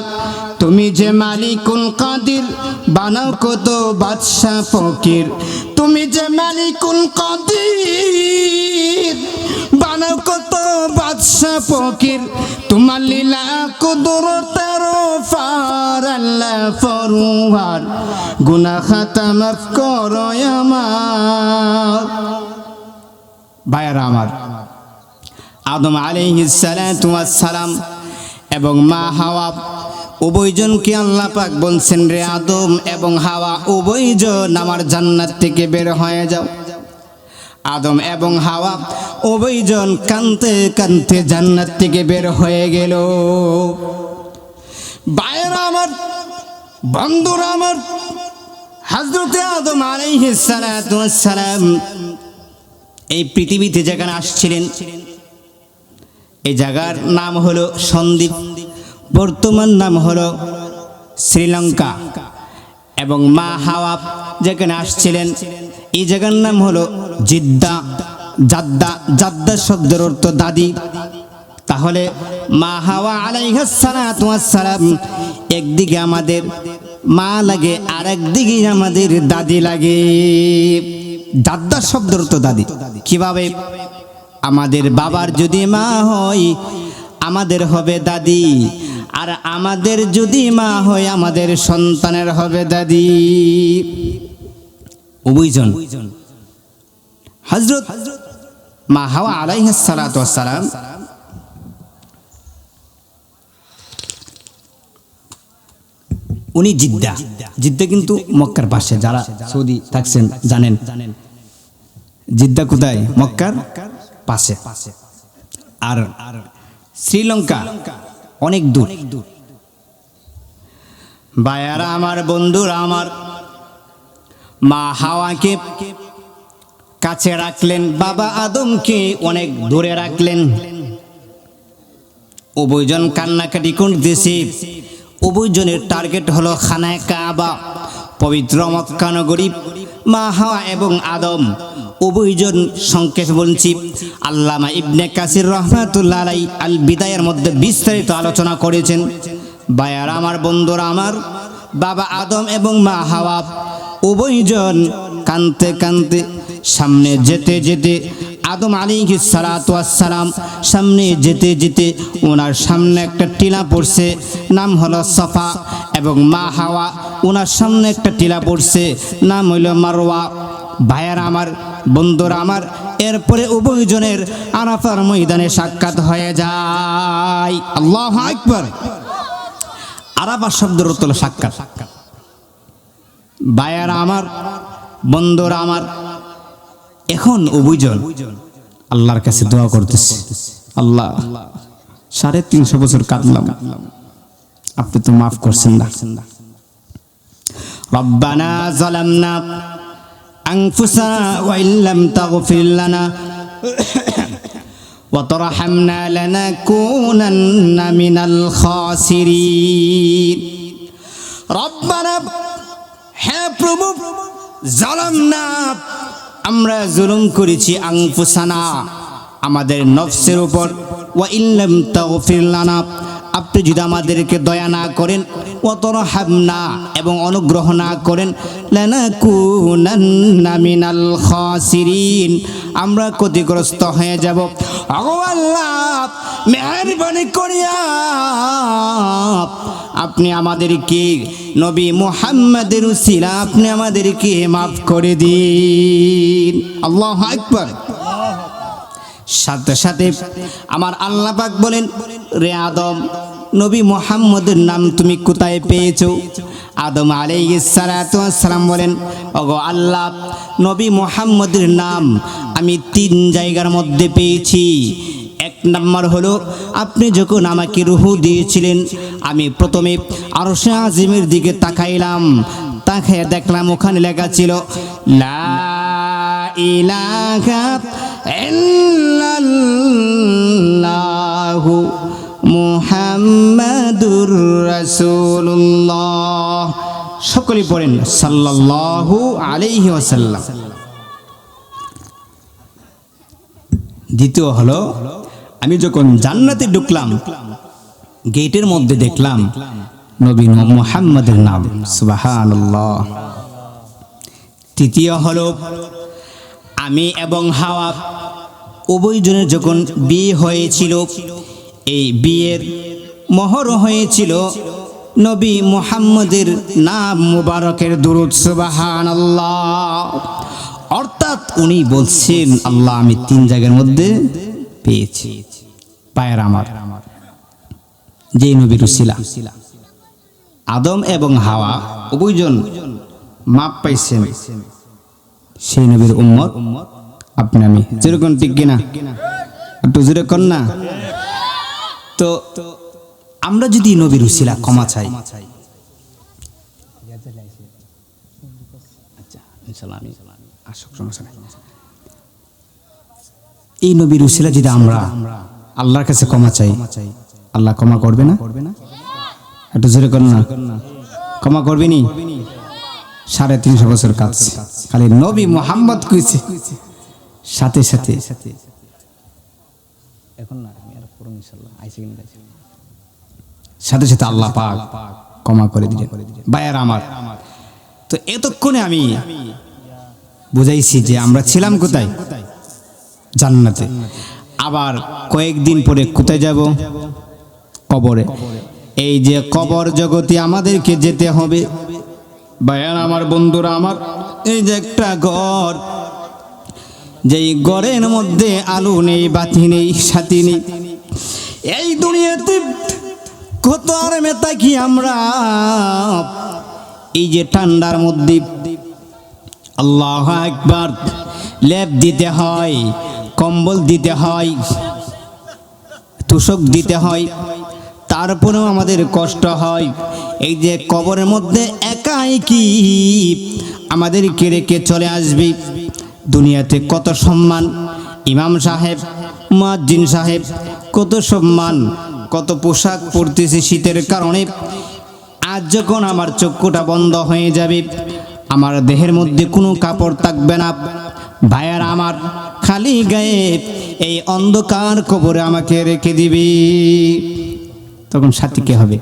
তুমি যে মালিকুল কাদির, বানাও কত বাদশা ফকির, তুমি যে মালিকুল কাদির, বানাও কত বাদশা ফকির, তোমার লীলা কুদরতের ফার আল্লাহ ফরওয়ার, গুনাহ খাতা মাফ করো আমার। ভাইরা আমার, আদম আলাইহিস সালাতু ওয়াস সালাম এবং মা হাওয়া উভয়জনকে আল্লাহ পাক বলছেন, রে আদম এবং হাওয়া উভয়জন আমার জান্নাত থেকে বের হয়ে যাও। আদম এবং হাওয়া উভয়জন কাঁদতে কাঁদতে জান্নাত থেকে বের হয়ে গেল। ভাইরা আমার, বন্ধুরা আমার, হযরতে আদম আলাইহিস সালাতু ওয়াস সালাম এই পৃথিবীতে যেখানে আসছিলেন, এই জায়গার নাম হলো সন্দ্বীপ, বর্তমান নাম হলো শ্রীলঙ্কা। এবং মা হাওয়া যেখানে আসছিলেন এই জায়গার নাম হলো জিদ্দা, জাদ্দা। জাদ্দা শব্দের অর্থ দাদি। তাহলে মা হাওয়া আলাইহিস সালাতু ওয়াস সালাম একদিকে আমাদের মা লাগে আর একদিকে আমাদের দাদি লাগে। জাদ্দা শব্দের অর্থ দাদি। কিভাবে? আমাদের বাবার যদি মা হয় আমাদের হবে দাদি, আর আমাদের যদি মা হয় আমাদের সন্তানের হবে দাদি। উভয়জন হযরত মা হাওয়া আলাইহিস সালাতু ওয়াস সালাম উনি জিদ্দা, জিদ্দা কিন্তু মক্কার পাশে। যারা সৌদি থাকছেন জানেন জিদ্দা কোথায়? মক্কার পাশে। আর শ্রীলঙ্কা অনেক দূর। ভাইয়ারা আমার, বন্ধুরা আমার, মা হাওয়াকে কাছে রাখলেন, বাবা আদমকে অনেক দূরে রাখলেন। উভয়জন কান্নাকাটি করতেছে। উভয়জনের টার্গেট হলো খানায়ে কাবা, পবিত্র মক্কা নগরী। মা হাওয়া এবং আদম উভয়জন, সংক্ষেপ বলছি, আল্লামা ইবনে কাসির রহমাতুল্লাহ আলাইহি আল বিদায়ের মধ্যে বিস্তারিত আলোচনা করেছেন। ভাইয়ার আমার, বন্ধুরা আমার, বাবা আদম এবং মা হাওয়া উভয়জন কাঁদতে কাঁদতে সামনে যেতে যেতে, আদম আলাইহিস সালাতু ওয়াস সালাম সামনে যেতে যেতে ওনার সামনে একটা টিলা পড়ছে, নাম হলো সফা, এবং মা হাওয়া ওনার সামনে একটা টিলা পড়ছে, নাম হইল মারওয়া। ভাইয়ার আমার, বন্ধুরা আমার, এরপরে উভয়জনের আরাফার ময়দানে সাক্ষাৎ হয়ে যায়। আল্লাহু আকবার। আরাফা শব্দের অর্থ হলো সাক্ষাৎ। ভাইয়ার আমার, বন্ধুরা আমার, এখন উভয়জন আল্লাহর কাছে দোয়া করতেছে, আল্লাহ 350 বছর কাঁদলাম, আপনি তো মাফ করছেন না। রব্বানা যালামনা আনফুসানা ওয়া ইল্লাম তাগফির লানা ওয়া তারহামনা লানাকুনান্না মিনাল খাসিরিন। রব্বানা, হে প্রভু, যালামনা, আমরা জুলুম করেছি, আনফুসানা, আমাদের নফসের উপর, ওয়া ইল্লাম তাগফির লানা, আপনি যদি আমাদেরকে দয়া না করেন, ওয়া তারহামনা, এবং অনুগ্রহ না করেন, লানাকুনান্না মিনাল খাসিরিন, আমরা ক্ষতিগ্রস্ত হয়ে যাব। ওগো আল্লাহ, মেহেরবানি করিয়া আপনি আমাদেরকে, নবী মুহাম্মদের উসিলা আপনি আমাদেরকে মাফ করে দিন। আল্লাহু আকবার। সাথে সাথে আমার আল্লাহ পাক বলেন, রে আদম, নবী মুহাম্মদের নাম তুমি কোথায় পেয়েছো? আদম আলাইহিস সালাতু ওয়াস সালাম বলেন, ওগো আল্লাহ, নবী মুহাম্মদের নাম আমি 3 জায়গার মধ্যে পেয়েছি। 1 নম্বর হলো, আপনি যখন আমাকে রূহ দিয়েছিলেন, আমি প্রথমে আরশে আজিমের দিকে তাকাইলাম, তাকিয়ে দেখলাম ওখানে লেখা ছিল লা ইলাহা ইল্লাল্লাহু মুহাম্মাদুর রাসূলুল্লাহ। সকলে পড়েন সাল্লাল্লাহু আলাইহি ওয়াসাল্লাম। দ্বিতীয় হলো, আমি যখন জান্নাতে ঢুকলাম, গেটের মধ্যে দেখলাম নবী মুহাম্মদের নাম, সুবহানাল্লাহ। তৃতীয় হলো, আমি এবং হাওয়া উভয়জনের যখন বিয়ে হয়েছিল, এই বিয়ের মোহর হয়েছিল নবী মুহাম্মদের নাম মুবারকের দুরূদ, সুবহানাল্লাহ। অর্থাৎ উনি বলছেন, আল্লাহ আমি 3 জায়গার মধ্যে পেয়েছি। পায়ের আমার, যে নবীর উসিলা আদম এবং হাওয়া উভয়জন মাপ পাইছেন, সেই নবীর উম্মত আপনি আমি। যেরকম ঠিক কিনা? একটু জোরে কর না। তো আমরা যদি নবীর উসিলা ক্ষমা চাই, এই নবীর উসিলা যদি আমরা আল্লাহর কাছে ক্ষমা চাই, আল্লাহ ক্ষমা করবে না? একটু জোরে কর না। ক্ষমা করবে নি? 350 বছর কাজ খালি নবী মুহাম্মদ কইছে, সাথে সাথে এখন না, আমি আর পড়ব ইনশাআল্লাহ, আইছে কিনা, সাথে সাথে আল্লাহ পাক ক্ষমা করে দিলেন। ভাইয়ার আমার, তো এতক্ষণে আমি বুঝাইছি যে আমরা ছিলাম কোথায়? জান্নাতে। আবার কয়েকদিন পরে কোথায় যাব? কবরে। এই যে কবর জগতে আমাদেরকে যেতে হবে। ভাইয়ার আমার, বন্ধুরা আমার, এই যে একটা ঘর, যেই ঘরের মধ্যে আলো নেই, বাতি নেই, সাথী নেই। এই দুনিয়াতে কত আর মেতা কি আমরা, এই যে ঠান্ডার মধ্যে আল্লাহু আকবার, লেপ দিতে হয়, কম্বল দিতে হয়, তোষক দিতে হয়, তারপরেও আমাদের কষ্ট হয়। এই যে কবরের মধ্যে একাই কি আমাদেরকে রেখে চলে আসবি। দুনিয়াতে কত সম্মান, ইমাম সাহেব, মুয়াজ্জিন সাহেব, কত সম্মান, কত পোশাক পরতেছে শীতের কারণে। আজ যখন আমার চক্ষুটা বন্ধ হয়ে যাবে, আমার দেহের মধ্যে কোনো কাপড় থাকবে না, ভাইয়ার আমার খালি গায়ে এই অন্ধকার কবরে আমাকে রেখে দিবি, তখন সাথী কে হবে?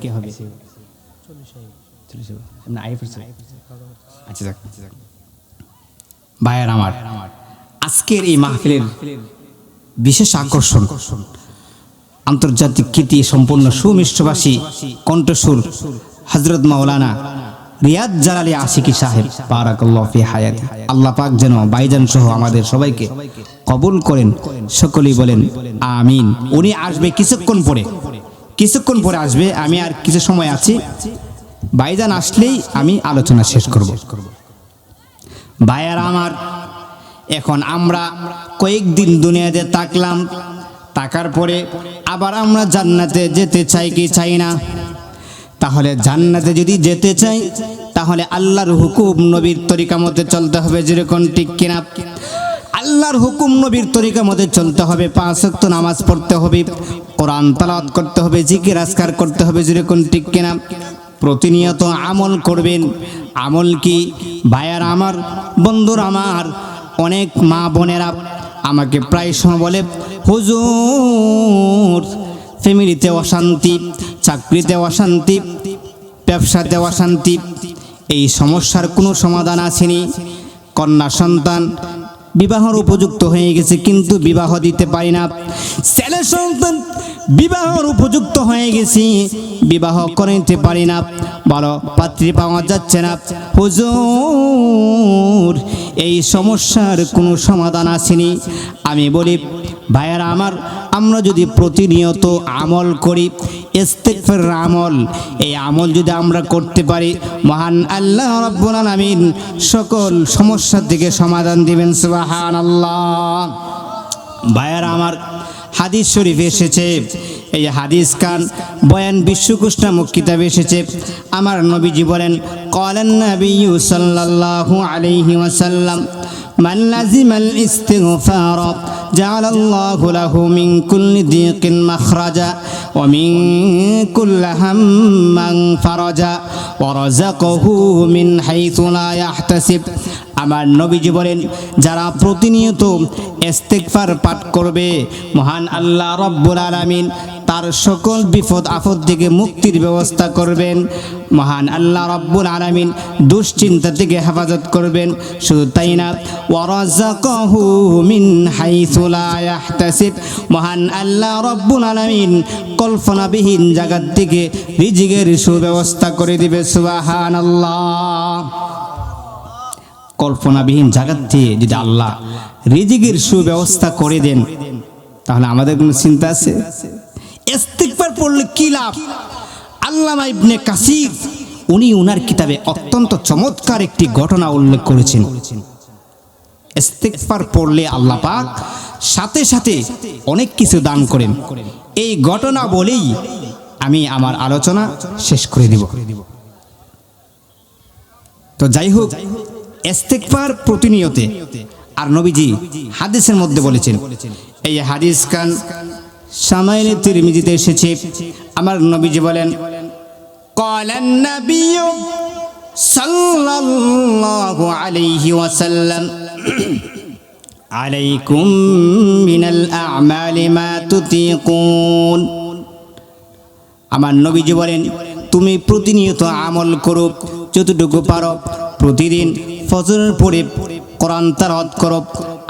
ভাইয়ার আমার, আজকের এই মাহফিলের বিশেষ আকর্ষণ আন্তর্জাতিক কৃতি সম্পন্ন সুমিষ্টভাষী কণ্ঠসুর হযরত মাওলানা রিয়াদ জালালী আশিকি সাহেব বারাকাল্লাহু ফি হায়াতি। আল্লাহ পাক যেন ভাইজান সহ আমাদের সবাইকে কবুল করেন, সকলেই বলেন আমিন। উনি আসবে কিছুক্ষণ পরে আসবে, আমি আর কিছু সময় আছি, ভাইজান আসলেই আমি আলোচনা শেষ করব। ভাইয়ারা আমার, এখন আমরা কয়েকদিন দুনিয়াতে থাকলাম, থাকার পরে আবার আমরা জান্নাতে যেতে চাই কি চাই না? তাহলে জান্নাতে যদি যেতে চাই তাহলে আল্লাহর হুকুম নবীর তরিকা মতে চলতে হবে, যেরকম ঠিক কিনা? আল্লাহর হুকুম নবীর তরিকা মতে চলতে হবে, 5 ওয়াক্ত নামাজ পড়তে হবে, কোরআন তেলাওয়াত করতে হবে, জিকির আজকার করতে হবে, যেরকম ঠিক কিনা? প্রতিনিয়ত আমল করবেন। আমল কি? ভাইয়ার আমার, বন্ধুরা আমার, অনেক মা বোনেরা আমাকে প্রায় সময় বলে, হুজুর ফ্যামিলিতে অশান্তি, চাকরিতে অশান্তি, ব্যবসাতে অশান্তি, এই সমস্যার কোনো সমাধান আসেনি। কন্যা সন্তান বিবাহর উপযুক্ত হয়ে গেছে কিন্তু বিবাহ দিতে পারি না, ছেলে সন্তান বিবাহর উপযুক্ত হয়ে গেছি বিবাহ করাইতে পারি না, ভালো পাত্রী পাওয়া যাচ্ছে না। হুজুর এই সমস্যার কোনো সমাধান আসেনি। আমি বলি ভাইয়ারা আমার, আমরা যদি প্রতিনিয়ত আমল করি, ইস্তিগফারের আমল, এই আমল যদি আমরা করতে পারি, মহান আল্লাহ রাব্বুল আলামিন সকল সমস্যা থেকে সমাধান দিবেন। সুবহানাল্লাহ। ভাইয়ারা আমার, হাদিস শরীফে এসেছে, এই হাদিস কান বয়ান বিশ্বকোষ নামক কিতাবে এসেছে, আমার নবীজি বলেন, ক্বালান নাবিয়্যু সাল্লাল্লাহু আলাইহি ওয়াসাল্লাম, মান লাজিমাল ইস্তিগফার জাআলাল্লাহু লাহু মিন কুল্লি দিকিন মাখরাজা ওয়া মিন কুল্লি হাম্মান ফারাজা ওয়া রাযাকাহু মিন হাইথু লা ইয়াহতাসিব। আমার নবীজি বলেন, যারা প্রতিনিয়ত ইস্তিগফার পাঠ করবে, মহান আল্লাহ রাব্বুল আলামিন তার সকল বিপদ আপদ থেকে মুক্তির ব্যবস্থা করবেন। মহান আল্লাহ রাব্বুল আলামিন দুশ্চিন্তা থেকে হেফাজত করবেন। শুধু তাই না, ওয়া রাযাকাহু মিন হাইথু লা ইয়াহতাসিব, মহান আল্লাহ রাব্বুল আলামিন কল্পনাবিহীন জায়গা থেকে রিজিকের সুব্যবস্থা করে দিবে। সুবহানাল্লাহ। কল্পনাবিহীন জায়গা থেকে যদি আল্লাহ রিজিকের সুব্যবস্থা করে দেন, তাহলে আমাদের কোনো চিন্তা আছে? ইস্তিগফার পড়লে কি লাভ? আল্লামা ইবনে কাসির উনি ওনার কিতাবে অত্যন্ত চমৎকার একটি ঘটনা উল্লেখ করেছেন। ইস্তিগফার পড়লে আল্লাহ পাক সাথে সাথে অনেক কিছু দান করেন। এই ঘটনা বলেই আমি আমার আলোচনা শেষ করে দিব। তো যাই হোক, ইস্তিগফার প্রতিনিয়তে, আর নবীজি হাদিসের মধ্যে বলেছেন, এই হাদিস কান শামাইলে তিরমিজিতে এসেছে, আমার নবীজি বলেন, ক্বালান নাবিয়্যু সাল্লাল্লাহু আলাইহি ওয়াসাল্লাম, আলাইকুম মিনাল আ'মালি মা তুতিকুন। আমার নবীজি বলেন, তুমি প্রতিনিয়ত আমল করো যতটুকু পারো। প্রতিদিন ফজরের পরে কোরআন তেলাওয়াত করো,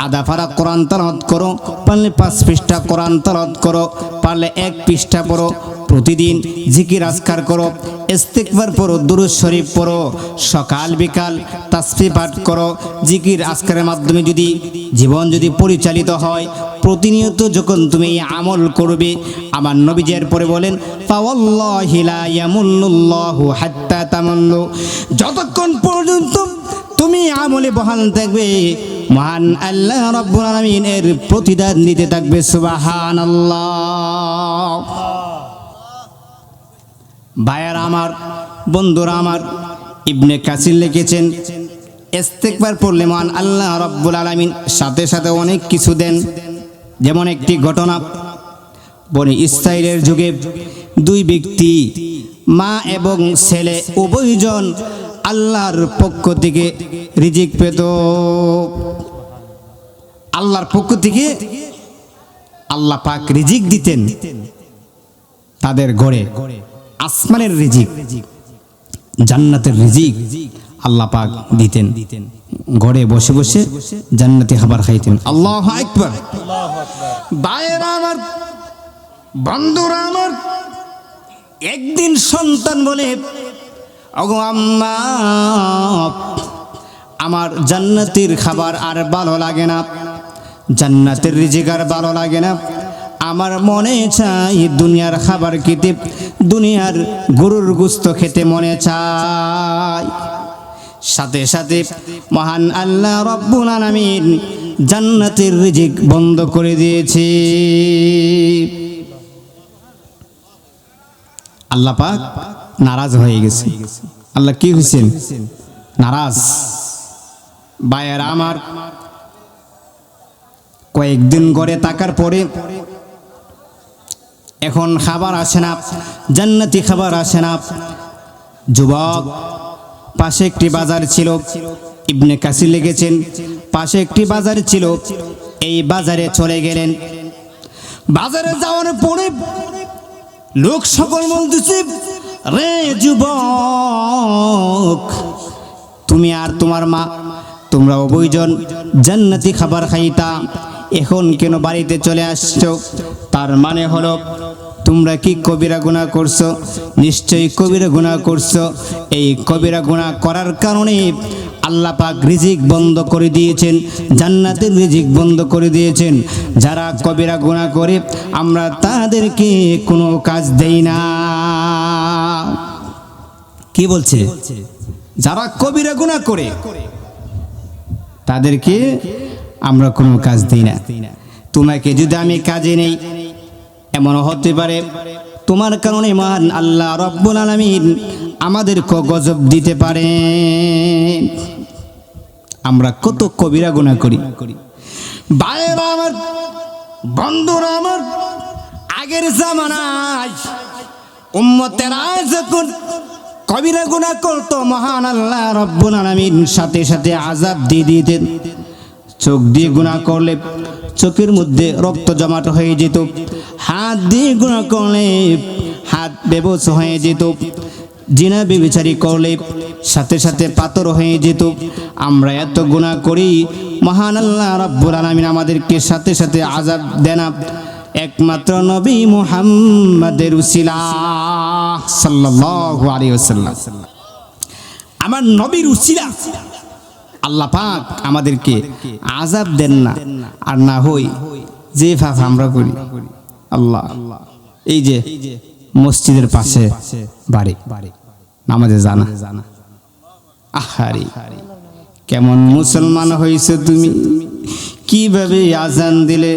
আধা পারা কোরআন তেলাওয়াত করো, পারলে 5 পৃষ্ঠা কোরআন তেলাওয়াত করো, পারলে 1 পৃষ্ঠা পড়ো। প্রতিদিন জিকির আজকার করো, ইস্তিগফার পড়ো, দুরূদ শরীফ পড়ো, সকাল বিকাল তাসবিহ পাঠ করো। জিকির আজকারের মাধ্যমে যদি জীবন যদি পরিচালিত হয়, প্রতিনিয়ত যখন তুমি এই আমল করবে, আমার নবীজি এর পরে বলেন, ফাওয়াল্লাহি লা ইয়ামুল্লুল্লাহু হাত্তা তামাল্লু, যতক্ষণ পর্যন্ত তুমি আমলে বহাল থাকবে, মহান আল্লাহ রাব্বুল আলামিন এর প্রতিদান দিতে থাকবে। সুবহানাল্লাহ। ভাইয়ারা আমার, বন্ধুরা আমার, ইবনে কাসির লিখেছেন, ইস্তেগফার পড়লে মহান আল্লাহ রাব্বুল আলামিন সাথে সাথে অনেক কিছু দেন। যেমন একটি ঘটনা, বনি ইসরাইলের যুগে দুই ব্যক্তি মা এবং ছেলে উভয়জন আল্লাহর পক্ষ থেকে রিজিক পেত। আল্লাহর পক্ষ থেকে আল্লাহ পাক রিজিক দিতেন তাদের ঘরে, আসমানের রিজিক, জান্নাতের রিজিক আল্লাহ পাক দিতেন। ঘরে বসে বসে জান্নাতি খাবার খাইতেন। আল্লাহু আকবার। ভাইয়েরা আমার, বন্ধুরা আমার, একদিন সন্তান বলে, ওগো আম্মা, আমার জান্নাতের খাবার আর ভালো লাগে না, জান্নাতের রিজিক আর ভালো লাগে না, আমার মনে চাই দুনিয়ার খাবার খেতে, দুনিয়ার গরুর গোশত খেতে মনে চায়। সাথে সাথে মহান আল্লাহ রাব্বুল আলামিন জান্নাতের রিজিক বন্ধ করে দিয়েছে। আল্লাহ পাক নারাজ হয়ে গেছে। আল্লাহ কি হয়েছেন? নারাজ। ভাইয়েরা আমার, কয়েকদিন ঘরে থাকার পরে এখন খাবার আসে না, জান্নাতি খাবার আসে না। যুবক, পাশে একটি বাজার ছিল, ইবনে কাসির লিখেছেন পাশে একটি বাজার ছিল, এই বাজারে চলে গেলেন। বাজারে যাওয়ার পরে লোক সকল বলতেছে, রে যুবক, তুমি আর তোমার মা তোমরা উভয়জন জান্নাতি খাবার খাইতা, এখন কেন বাড়িতে চলে আসছো? তার মানে হলো তোমরা কি কবিরা গুনাহ করছো? নিশ্চয়ই কবিরা গুনাহ করছো। এই কবিরা গুনাহ করার কারণে আল্লাহ পাক রিজিক বন্ধ করে দিয়েছেন, জান্নাতের রিজিক বন্ধ করে দিয়েছেন। যারা কবিরা গুনাহ করে আমরা তাদেরকে কোনো কাজ দেই না। কি বলছে? যারা কবিরা গুনাহ করে তাদেরকে আমরা কোনো কাজ দিই না। তোমাকে যদি আমি কাজে নেই, এমন হতে পারে তোমার কারণে মহান আল্লাহ রাব্বুল আলামিন আমাদেরকে গজব দিতে পারে। আমরা কত কবিরা গুনাহ করি। ভাইয়েরা আমার, বন্ধুরা আমার, আগের জামানায় উম্মতেরা যখন কবিরা গুনাহ করতো, মহান আল্লাহ রাব্বুল আলামিন সাথে সাথে আযাব দিয়ে দিতেন। চোখ দিয়ে গুনাহ করলে চোখের মধ্যে রক্ত জমাট হয়ে যেত, হাত দিয়ে গুনাহ করলে হাত বেবস হয়ে যেত, জিনা ব্যভিচারী করলে সাথে সাথে পাথর হয়ে যেত। আমরা এত গুনাহ করি, মহান আল্লাহ রাব্বুল আলামিন আমাদেরকে সাথে সাথে আযাব দেন একমাত্র নবী মুহাম্মাদের উসিলা সাল্লাল্লাহু আলাইহি ওয়াসাল্লাম। আমার নবীর উসিলা আল্লাহ পাক আমাদেরকে আযাব দেন না। আর না হই যে পাপ আমরা করি, আল্লাহ এই যে মসজিদের পাশে বাড়ি, নামাজে জানা, আহারে কেমন মুসলমান হয়েছে তুমি, কিভাবে আজান দিলে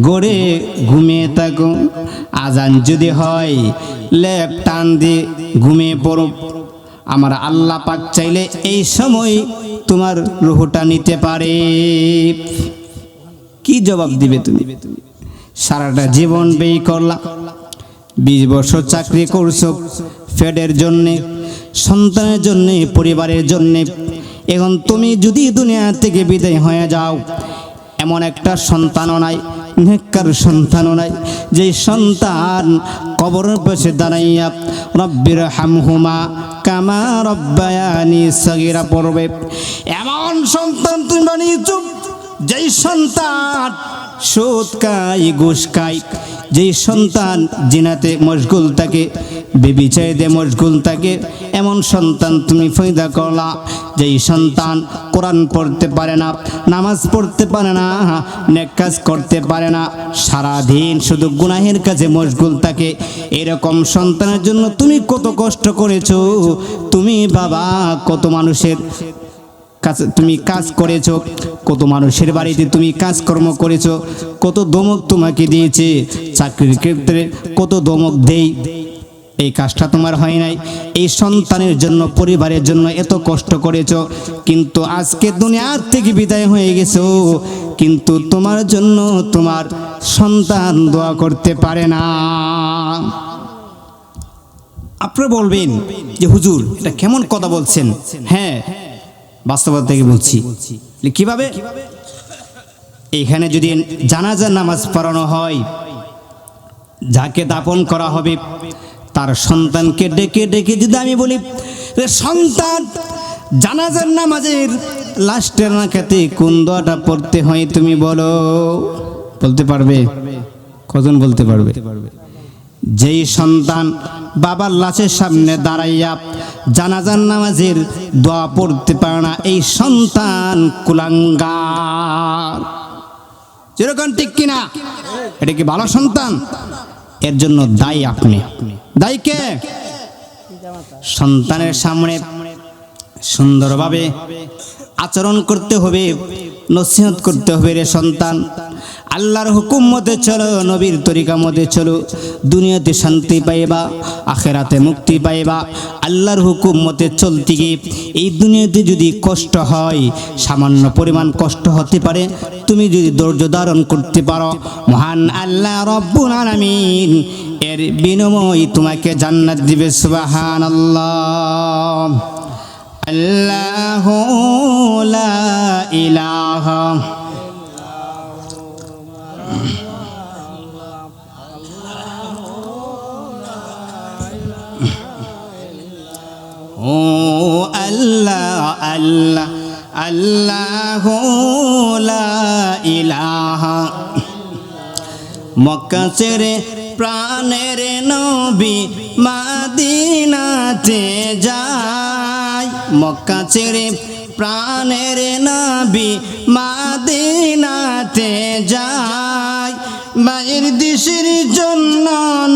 গড়ে ঘুমিয়ে থাকো, আজান যদি হয় লেপ টান দিয়ে ঘুমিয়ে পড়ো। আমার আল্লাহ পাক চাইলে এই সময় তোমার রূহটা নিতে পারে। কি জবাব দিবে তুমি? সারাটা জীবন ব্যয় করলা, 20 বছর চাকরি করছো পেটের জন্যে, সন্তানের জন্যে, পরিবারের জন্যে। এখন তুমি যদি দুনিয়া থেকে বিদায় হয়ে যাও, এমন একটা সন্তানও নাই, নেককার সন্তানও নাই, যে সন্তান কবরের পাশে দাঁড়াইয়া রব্বির হামহুমা কামা রব্বায়ানি সগীরা পড়বে। এমন সন্তান তুমি বানিয়েছো যেই সন্তান সুদ খায়, ঘুষ খায়, যেই সন্তান জিনাতে মশগুল থাকে, বেবিচারে মশগুল থাকে, এমন সন্তান তুমি পয়দা করলা। যেই সন্তান কোরআন পড়তে পারে না, নামাজ পড়তে পারে না, নেক কাজ করতে পারে না, সারাদিন শুধু গুনাহের কাজে মশগুল থাকে, এরকম সন্তানের জন্য তুমি কত কষ্ট করেছো। তুমি বাবা কত মানুষের কাছে তুমি কাজ করেছো, কত মানুষের বাড়িতে তুমি কাজকর্ম করেছো, কত দমক তোমাকে দিয়েছে, চাকরির ক্ষেত্রে কত দমক দেই, এই কাজটা তোমার হয় নাই, এই সন্তানের জন্য পরিবারের জন্য এত কষ্ট করেছো, কিন্তু আজকে দুনিয়ার থেকে বিদায় হয়ে গেছো, কিন্তু তোমার জন্য তোমার সন্তান দোয়া করতে পারে না। আপনারা বলবেন যে হুজুর এটা কেমন কথা বলছেন? হ্যাঁ, বাস্তবতা থেকে বলছি। কিভাবে? এখানে যদি জানাজার নামাজ পড়ানো হয়, যাকে দাফন করা হবে তার সন্তানকে ডেকে ডেকে যদি আমি বলি, সন্তান জানাজার নামাজের লাস্টের রাকাতে কোন দোয়াটা পড়তে হয় তুমি বলো, বলতে পারবে? কজন বলতে পারবে? যেই সন্তান বাবার লাশের সামনে দাঁড়াইয়া জানাজার নামাজের দোয়া পড়তে পারে না, এই সন্তান কুলাঙ্গার। যেরকম ঠিক কিনা? এটা কি ভালো সন্তান? এর জন্য দায়ী আপনি। দায়ী কে? সন্তানের সামনে সুন্দরভাবে আচরণ করতে হবে, নসিহত করতে হবে। রে সন্তান, আল্লাহর হুকুম মতে চলো, নবীর তরিকা মতে চলো, দুনিয়াতে শান্তি পাইবা, আখেরাতে মুক্তি পাইবা। আল্লাহর হুকুম মতে চলতে গিয়ে এই দুনিয়াতে যদি কষ্ট হয়, সামান্য পরিমাণ কষ্ট হতে পারে, তুমি যদি ধৈর্য ধারণ করতে পারো, মহান আল্লাহ রব্বুল আলামিন এর বিনিময়ে তোমাকে জান্নাত দিবে। সুবহানাল্লাহ। আল্লাহু লা ইলাহা ও আল্লাহ আল্লাহ আল্লাহু লা ইলাহা। মক্কা ছেড়ে প্রাণের নবী মদিনাতে যায়, মক্কা ছেড়ে প্রাণের নবী মদিনাতে যায়। মায়ের দেশের জন্য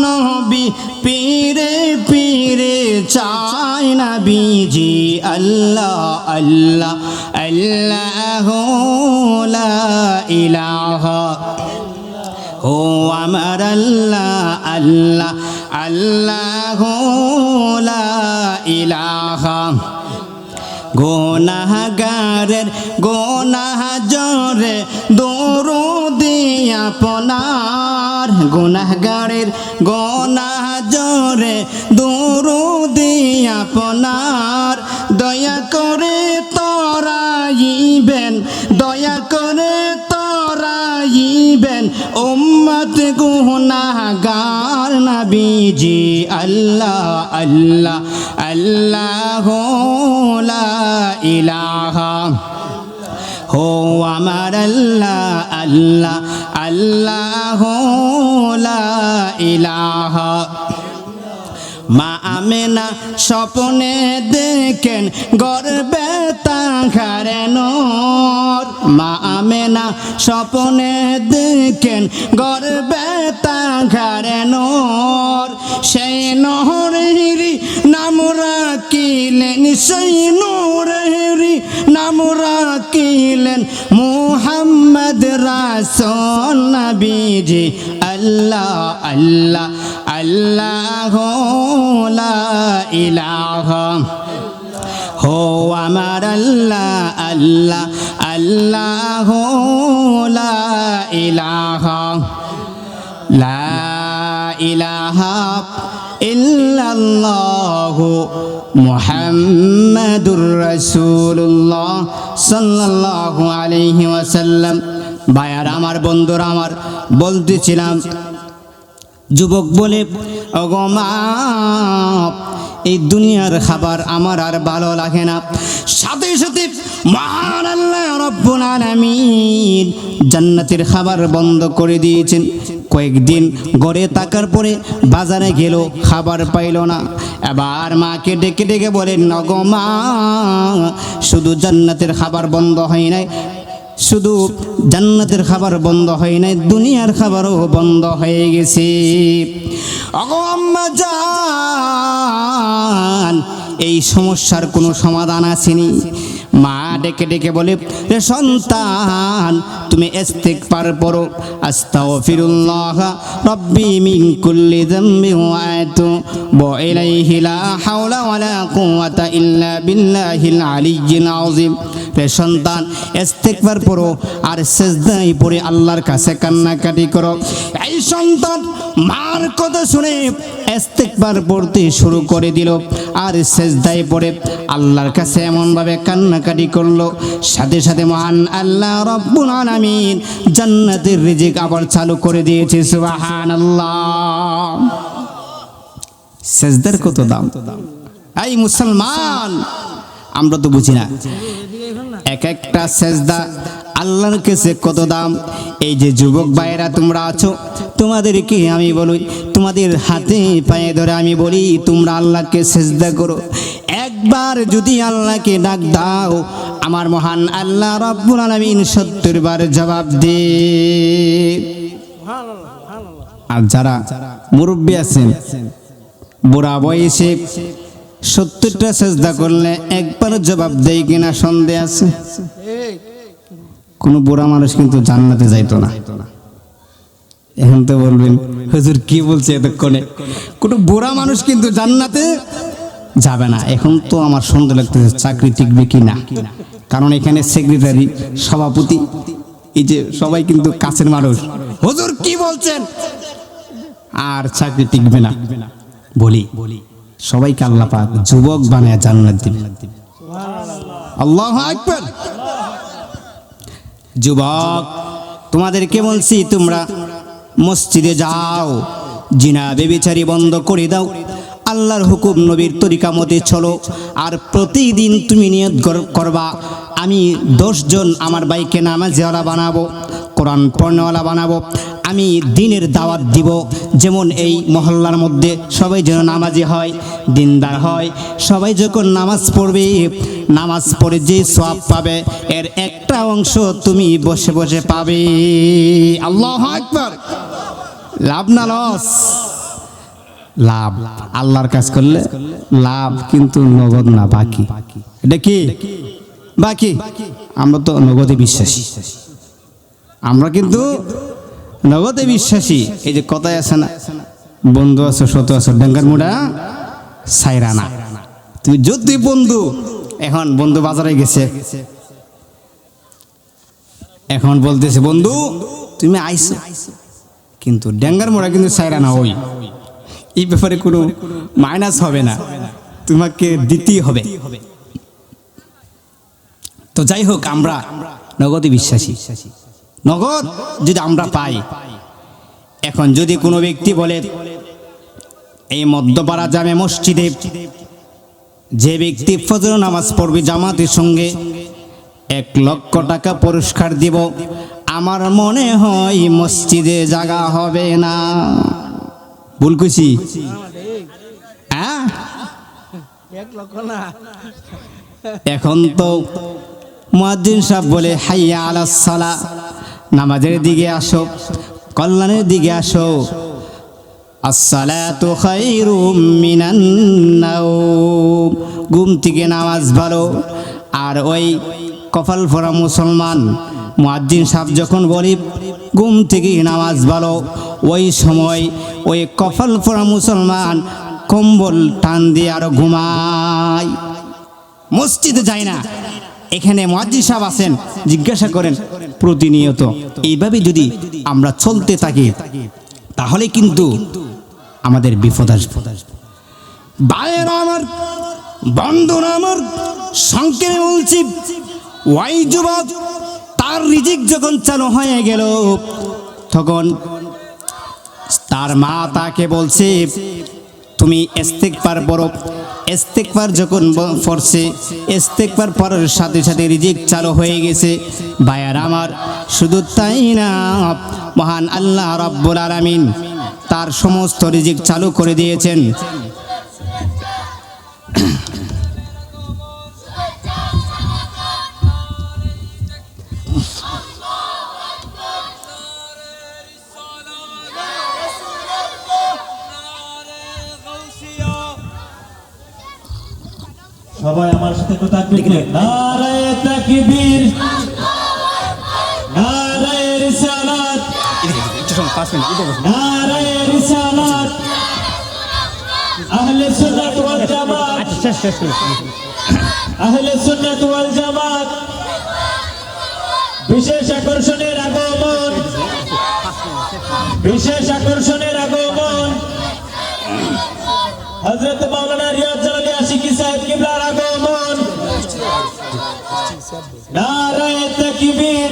নবী পীরে পীরে চায় নবীজি। আল্লাহ আল্লাহ আল্লাহু লা ইলাহা। ও আমার আল্লাহ আল্লাহ আল্লাহু লা ইলাহা। গুনাহগারের গুনাহ জরে দরুদি আপনার, গুনাহগারের গুনাহ জরে দরুদি আপনার। দয়া করে তরাইবেন, দয়া করে তরাইবেন উম্মত গুনাহগার নবীজি। আল্লাহ আল্লাহ আল্লাহু লা ইলাহা। হো আমার আল্লাহ আল্লাহ আল্লাহু লা ইলাহা। মা আমেনা স্বপ্নে দেখেন গর্বে তাহার নূর, মা আমেনা স্বপ্নে দেখেন গর্বে তাহার নূর। সেই নহরেরই নাম রাখিলেন, সেই নূরেরই নাম রাখিলেন মুহাম্মদ রাসূল নবীজি। আল্লাহ আল্লাহ আল্লাহু লা ইলাহা। হো আমার আল্লাহ আল্লাহ আল্লাহু লা ইলাহা। লা ইলাহা ইল্লাল্লাহু মুহাম্মাদুর রাসূলুল্লাহ সাল্লাল্লাহু আলাইহি ওয়াসাল্লাম। ভাইয়ার আমার, বন্ধুরা আমার, বলতেছিলাম যুবক বলে, ওগো মা, এই দুনিয়ার খাবার আমার আর ভালো লাগে না। সাথে সাথে মহান আল্লাহ রব্বুল আলামিন জান্নাতের খাবার বন্ধ করে দিয়েছেন। কয়েকদিন ঘরে থাকার পরে বাজারে গেল, খাবার পাইল না। এবার মাকে ডেকে ডেকে বলেন, ওগো মা, শুধু জান্নাতের খাবার বন্ধ হয় নাই, শুধু জান্নাতের খাবার বন্ধ হয় নাই, দুনিয়ার খাবারও বন্ধ হয়ে গেছে। ওগো আম্মা জান, এই সমস্যার কোনো সমাধান আসেনি? মা ডেকে ডেকে বলে, রে সন্তান তুমি ইস্তিগফার পড়ো, আস্তাগফিরুল্লাহ রাব্বি মিন কুল্লি যামবি ওয়া আতুবু ইলাইহি লা হাওলা ওয়ালা কুওয়াতা ইল্লা বিল্লাহিল আলিয়্যিল আযীম। রে সন্তান ইস্তিগফার পড়ো আর সিজদায় পড়ে আল্লাহর কাছে কান্নাকাটি করো। এই সন্তান মার কথা শুনে ইস্তিগফার পড়তে শুরু করে দিল আর সিজদায় পড়ে আল্লাহর কাছে এমন ভাবে কান্নাকাটি করলো, সাথে সাথে মহান আল্লাহ রব্বুল আলামিন জান্নাতের রিজিক আবার চালু করে দিয়েছে। সুবহানাল্লাহ। সিজদার কত দাম! এই মুসলমান, আমরা তো বুঝি না এক একটা সিজদা আল্লাহর কাছে কত দাম। এই যে যুবক ভাইরা তোমরা আছো, তোমাদেরকে আমি বলি, তোমাদের হাতে পায়ে ধরে আমি বলি, তোমরা আল্লাহকে সিজদা করো। একবার যদি আল্লাহকে ডাক দাও, আমার মহান আল্লাহ রব্বুল আলামিন 70 বার জবাব দে। আর যারা মুরব্বী আছেন, বুড়া বয়সে 70টা সিজদা করলে একবার জবাব দেয় কিনা সন্দেহ আছে। কোনো বুড়া মানুষ কিন্তু জান্নাতে যাইতো না। এখন তো বলবেন, হুজুর কি বলছে এতক্ষণে? কোনো বুড়া মানুষ কিন্তু জান্নাতে যাবে না। এখন তো আমার সন্দেহ লাগতেছে চাকরি টিকবে কি না, কারণ এখানে সেক্রেটারি, সভাপতি, এই যে সবাই কিন্তু কাছের মানুষ। হুজুর কি বলছেন? আর চাকরি টিকবে না। বলি সবাইকে আল্লাহ পাক যুবক বানায় জান্নাত দিবে। আল্লাহু আকবার। যুবক, তোমাদেরকে বলছি, তোমরা মসজিদে যাও, জিনা বেবিচারি বন্ধ করে দাও, আল্লাহর হুকুম নবীর তরিকা মতে চলো। আর প্রতিদিন তুমি নিয়ত করবা, আমি 10 জন আমার ভাইকে নামাজওয়ালা বানাবো, কোরআন পড়নেওয়ালা বানাবো, আমি দিনের দাওয়াত দিব। যেমন এই মহল্লার মধ্যে সবাই যেন নামাজি হয়, দিনদার হয়। সবাই যখন নামাজ পড়বে, নামাজ পড়ে যে সওয়াব পাবে, এর একটা অংশ তুমি বসে বসে পাবে। আল্লাহু আকবার। লাভ না লস? লাভ। আল্লাহর কাজ করলে লাভ, কিন্তু নগদ না, বাকি। এটা কি বাকি? আমরা তো নগদে বিশ্বাসী, আমরা কিন্তু নগদে বিশ্বাসী। এই যে কথায় আছে না, বন্ধু আছো শত আছো, ডেঙ্গার মুড়া সাইরা না। তুমি যদি বন্ধু, এখন বন্ধু বাজারে গেছে, এখন বলতেছে বন্ধু তুমি আইছো, কিন্তু ডেঙ্গার মোড়া কিন্তু সাইরা না। ওই এই ব্যাপারে কোনো মাইনাস হবে না, তোমাকে দিতেই হবে। তো যাই হোক, আমরা নগদে বিশ্বাসী। নগদ যদি আমরা পাই, এখন যদি কোনো ব্যক্তি বলে এই মধ্যপাড়া জামে মসজিদে যে ব্যক্তি ফজর নামাজ পড়বে জামাতের সঙ্গে 1 লক্ষ টাকা পুরস্কার দিব, আমার মনে হয় মসজিদে জায়গা হবে না। ভুল কইছি? হ্যাঁ, 1 লক্ষ না। এখন তো মুয়াজ্জিন সাহেব বলে হাইয়া আলাস সালাহ, নামাজের দিকে আসো, কল্যাণের দিকে আসো। আসসালাতু খায়রুম মিনান নাওম, ঘুম থেকে নামাজ ভালো। আর ওই কপাল পরা মুসলমান মুয়াজ্জিন সাহেব যখন বলে ঘুম থেকে নামাজ ভালো, ওই সময় ওই কপাল পরা মুসলমান কম্বল টান দিয়ে আরো ঘুমায়, মসজিদে যায় না। এখানে মুয়াজ্জিন সাহেব আছেন, জিজ্ঞাসা করেন প্রতিনিয়ত। এইভাবে যদি আমরা চলতে থাকি, তাহলে কিন্তু আমাদের বিপদ আসবে। ভাইয়েরা আমার, বন্ধুরা আমার, সংক্ষেপে বলছি, ওই যুবক তার রিজিক যখন চালু হয়ে গেল, তখন তার মা তাকে বলছে তুমি ইস্তিগফার পড়ো। ইস্তিগফার যখন পড়ছে, ইস্তিগফার পড়ার সাথে সাথে রিজিক চালু হয়ে গেছে। ভাইয়ার আমার, শুধু তাই না, মহান আল্লাহ রাব্বুল আলামিন তার সমস্ত রিজিক চালু করে দিয়েছেন। সবাই আমার সাথে একটু তাকবীর দিন। নারায়ে তাকবীর, নারায়ে রিসালাত, নারায়ে রিসালাত, আহলে সুন্নাত ওয়াল জামাত, আহলে সুন্নাত ওয়াল জামাত। বিশেষ আকর্ষণের আগমন, বিশেষ আকর্ষণের আগমন, হযরত মাওলানা রিয়াজ জালালী আশিকি সাহেব কিবলার আগমন। নারায়ে তাকবীর,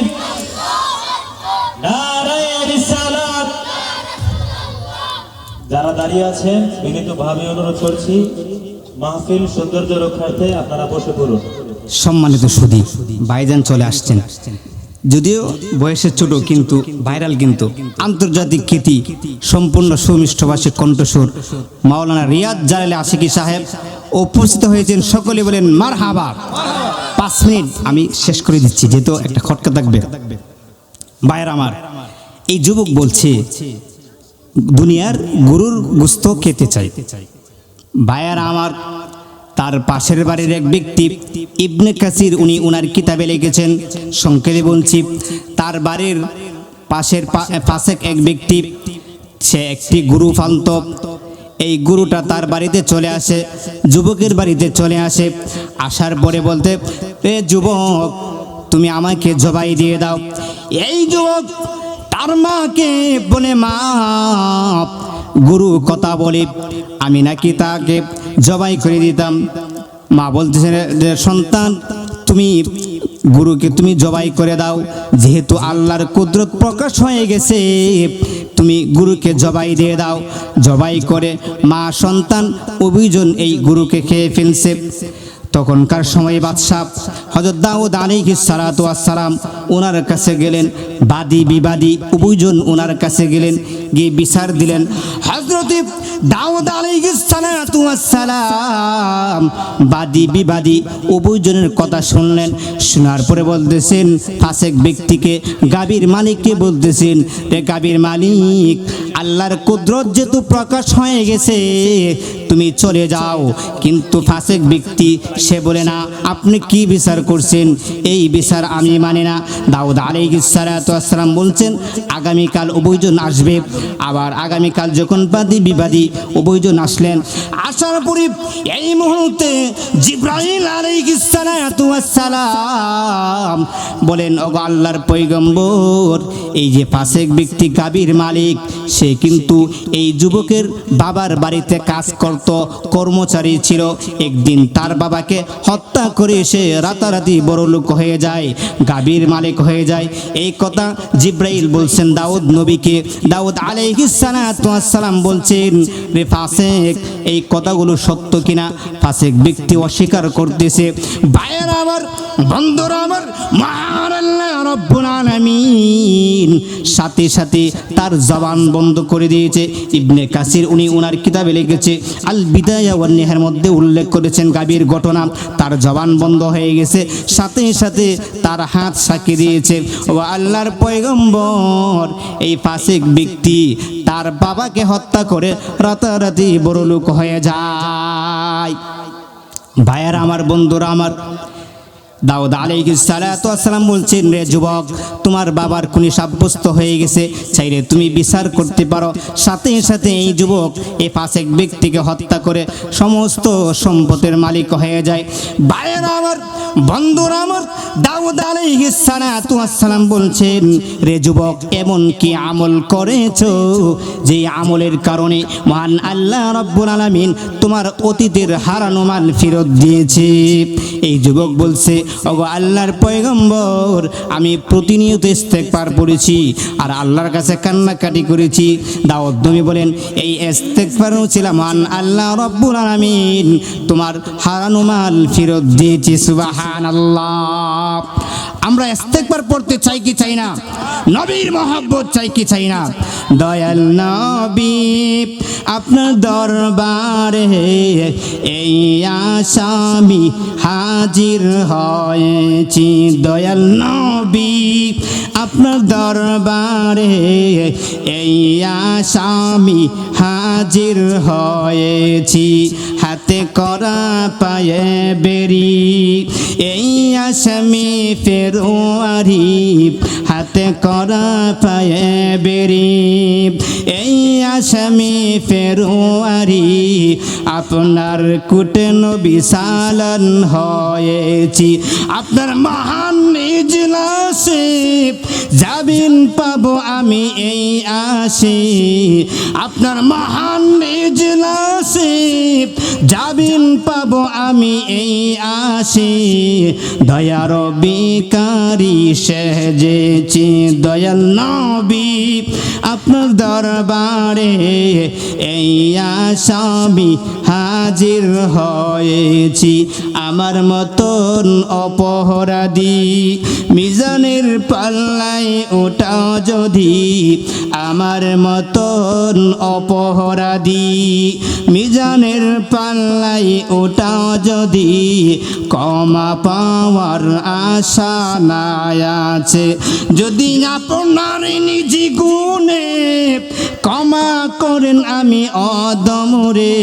নারায়ে রিসালাত। যারা দাঁড়িয়ে আছেন বিনীতভাবে অনুরোধ করছি মাহফিল সৌন্দর্য রক্ষার্থে আপনারা বসে পড়ুন। সম্মানিত সুধী ভাইজান চলে আসছেন, যদিও বয়সে ছোট কিন্তু ভাইরাল, কিন্তু আন্তর্জাতিক খ্যাতি সম্পূর্ণ সুমিষ্টভাষী কণ্ঠস্বর মাওলানা রিয়াজ জালালী আশিকি সাহেব উপস্থিত হয়েছেন। সকলে বলেন মারহাবা। 5 মিনিট আমি শেষ করে দিচ্ছি, যেহেতু একটা খটকা থাকবে। ভাইয়ের আমার, এই যুবক বলছে দুনিয়ার গরুর গোশত খেতে চাই। ভাইয়ের আমার, তার পাশের বাড়ির এক ব্যক্তি ইবনে কাসির উনি ওনার কিতাবে লিখেছেন, সংক্ষেপে বলছি, তার বাড়ির পাশে এক ব্যক্তি সে একটি গরু পালত। এই গরুটা তার বাড়িতে চলে আসে, যুবকের বাড়িতে চলে আসে। আসার পরে বলতে, এ যুবক তুমি আমাকে জবাই দিয়ে দাও। এই যুবক তার মাকে বলে, মা গুরু কথা বলে আমি নাকি তাকে জবাই করে দিতাম। মা বলতেছে, সন্তান তুমি গুরুকে তুমি জবাই করে দাও, যেহেতু আল্লাহর কুদরত প্রকাশ হয়ে গেছে তুমি গুরুকে জবাই দিয়ে দাও। জবাই করে মা সন্তান অভিযোজন এই গুরুকে খেয়ে ফেলছে। তখনকার সময় বাদশাহ হযরত দাউদ আলাইহিস সালাতু ওয়াস সালাম ওনার কাছে গেলেন, বাদী বিবাদী উভয়জন ওনার কাছে গেলেন, গিয়ে বিচার দিলেন। হযরত দাউদ আলাইহিস সালাতু ওয়াস সালাম বাদী বিবাদী উভয়জনের কথা শুনলেন। শোনার পরে বলতেছেন ফাসেক ব্যক্তিকে, গাবীর মালিককে বলতেছেন, রে গাবীর মালিক, আল্লাহর কুদরত যেহেতু প্রকাশ হয়ে গেছে তুমি চলে যাও। কিন্তু ফাসেক ব্যক্তি সে বলে, না আপনি কি বিচার করছেন, এই বিচার আমি মানি না। দাউদ আলাইহিস সালাতু ওয়াস সালাম বলছেন আগামীকাল উভয়জন আসবে। আবার আগামীকাল যখন বাদী বিবাদী উভয়জন আসলেন, আসার পরে এই মুহূর্তে জিবরাইল আলাইহিস সালাতু ওয়াস সালাম বলেন, ওগো আল্লাহর পয়গম্বর, এই যে ফাসেক ব্যক্তি গাবীর মালিক সে কিন্তু এই যুবকের বাবার বাড়িতে কাজ করত, কর্মচারী ছিল। একদিন তার বাবাকে হত্যা করে সে রাতারাতি বড় লোক হয়ে যায়, গাবীর মালিক হয়ে যায়। এই কথা জিবরাইল বলছেন দাউদ নবীকে। দাউদ আলাইহিস সালাতু ওয়াস সালাম বলছেন, রে ফাসেক, এই কথাগুলো সত্য কিনা? ফাসেক ব্যক্তি অস্বীকার করতেছে। ভাইয়েরা আমার, বন্ধুরা আমার, মহান আল্লাহ রব্বুল আলামিন সাথে সাথে তার জবান বন্ধ করে দিয়েছে। ইবনে কাসির উনি ওনার কিতাবে লিখেছে, আল বিদায়া ওয়ান নিহার মধ্যে উল্লেখ করেছেন গাবীর ঘটনা। তার জবান বন্ধ হয়ে গেছে, সাথে সাথে তার হাত সাক্ষী দিয়েছে, ও আল্লাহর পয়গম্বর, এই ফাসিক ব্যক্তি তার বাবাকে হত্যা করে রাতারাতি বড় লোক হয়ে যায়। ভাইয়েরা আমার, বন্ধুরা আমার, দাউদ আলাইহিস সালাতু ওয়াস সালাম বলছেন, রে যুবক, তোমার বাবার খুনি সাব্যস্ত হয়ে গেছে, চাইলে তুমি বিচার করতে পারো। সাথে সাথে এই যুবক এই ফাসেক ব্যক্তিকে হত্যা করে সমস্ত সম্পদের মালিক হয়ে যায়। ভাইয়েরা আমার, বন্ধুরা আমার, দাউদ আলাইহিস সালাতু ওয়াস সালাম বলছেন, রে যুবক, এমন কি আমল করেছো যে আমলের কারণে মহান আল্লাহ রব্বুল আলামিন তোমার অতীতের হারানো মাল ফেরত দিয়েছে? এই যুবক বলছে, ওগো আল্লাহর পয়গম্বর, আমি প্রতিনিয়ত ইস্তেগফার পড়েছি আর আল্লাহর কাছে কান্নাকাটি করেছি। দাউদ নবী বলেন, এই ইস্তেগফার ছিল মহান আল্লাহ রব্বুল আলামিন তোমার হারানো মাল ফেরত দিয়েছে। সুবহানাল্লাহ। আমরা ইস্তেগফার পড়তে চাই কি চাই না? নবীর মহব্বত চাই কি চাই না? দয়াল নবী আপনার দরবারে এই আসামি হাজির হয়েছি। দয়াল নবী আপনার দরবারে এই আসামি হাজির হয়েছি, হাতে করা পায়ে বেরি এই আসামি ফেরোয়ারি, হাতে করা পায়ে বেরি এই আসামি ফেরোয়ারি, আপনার কুটনবী সালান হয়েছি। আপনার মহান ইজলাসে জামিন পাবো আমি এই আশি, আপনার মহান ইজলাসে জামিন পাবো আমি এই আশি। দয়ার বিকারি সেজেছি দয়াল নবী আপনার দরবারে এই আসামি হাজির হয়েছি। আমার মতন অপরাধী মিজানের পাল্লায় ওঠাও যদি, আমার মতন অপরাধী মিজানের পাল্লায় ওঠাও যদি, ক্ষমা পাওয়ার আশা নাই আছে। যদি আপনার নিজ গুণে ক্ষমা করেন আমি অদমরে,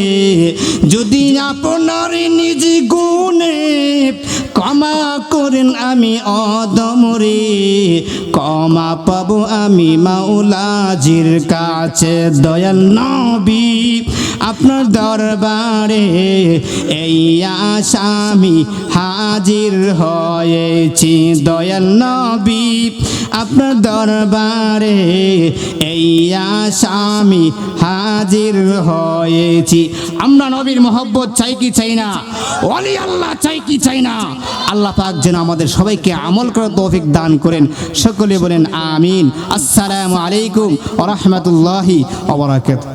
যদি আপনার নিজ গুণে ক্ষমা করেন আমি অদমরে, ক্ষমা পাবো আমি মাওলাজির কাছে। দয়াল নবী আপনার দরবারে এই আসামি হাজির হয়েছি। দয়াল নবী আপনার দরবারে এই আসামি হাজির হয়েছি। আমরা নবীর মহব্বত চাই কি চাই না? ওলি আল্লাহ চাই কি চাই না? আল্লাহ পাক যেন আমাদের সবাইকে আমল করার তৌফিক দান করেন। সকলে বলেন আমিন। আসসালামু আলাইকুম ওয়া রাহমাতুল্লাহি ওয়া বারাকাতুহু।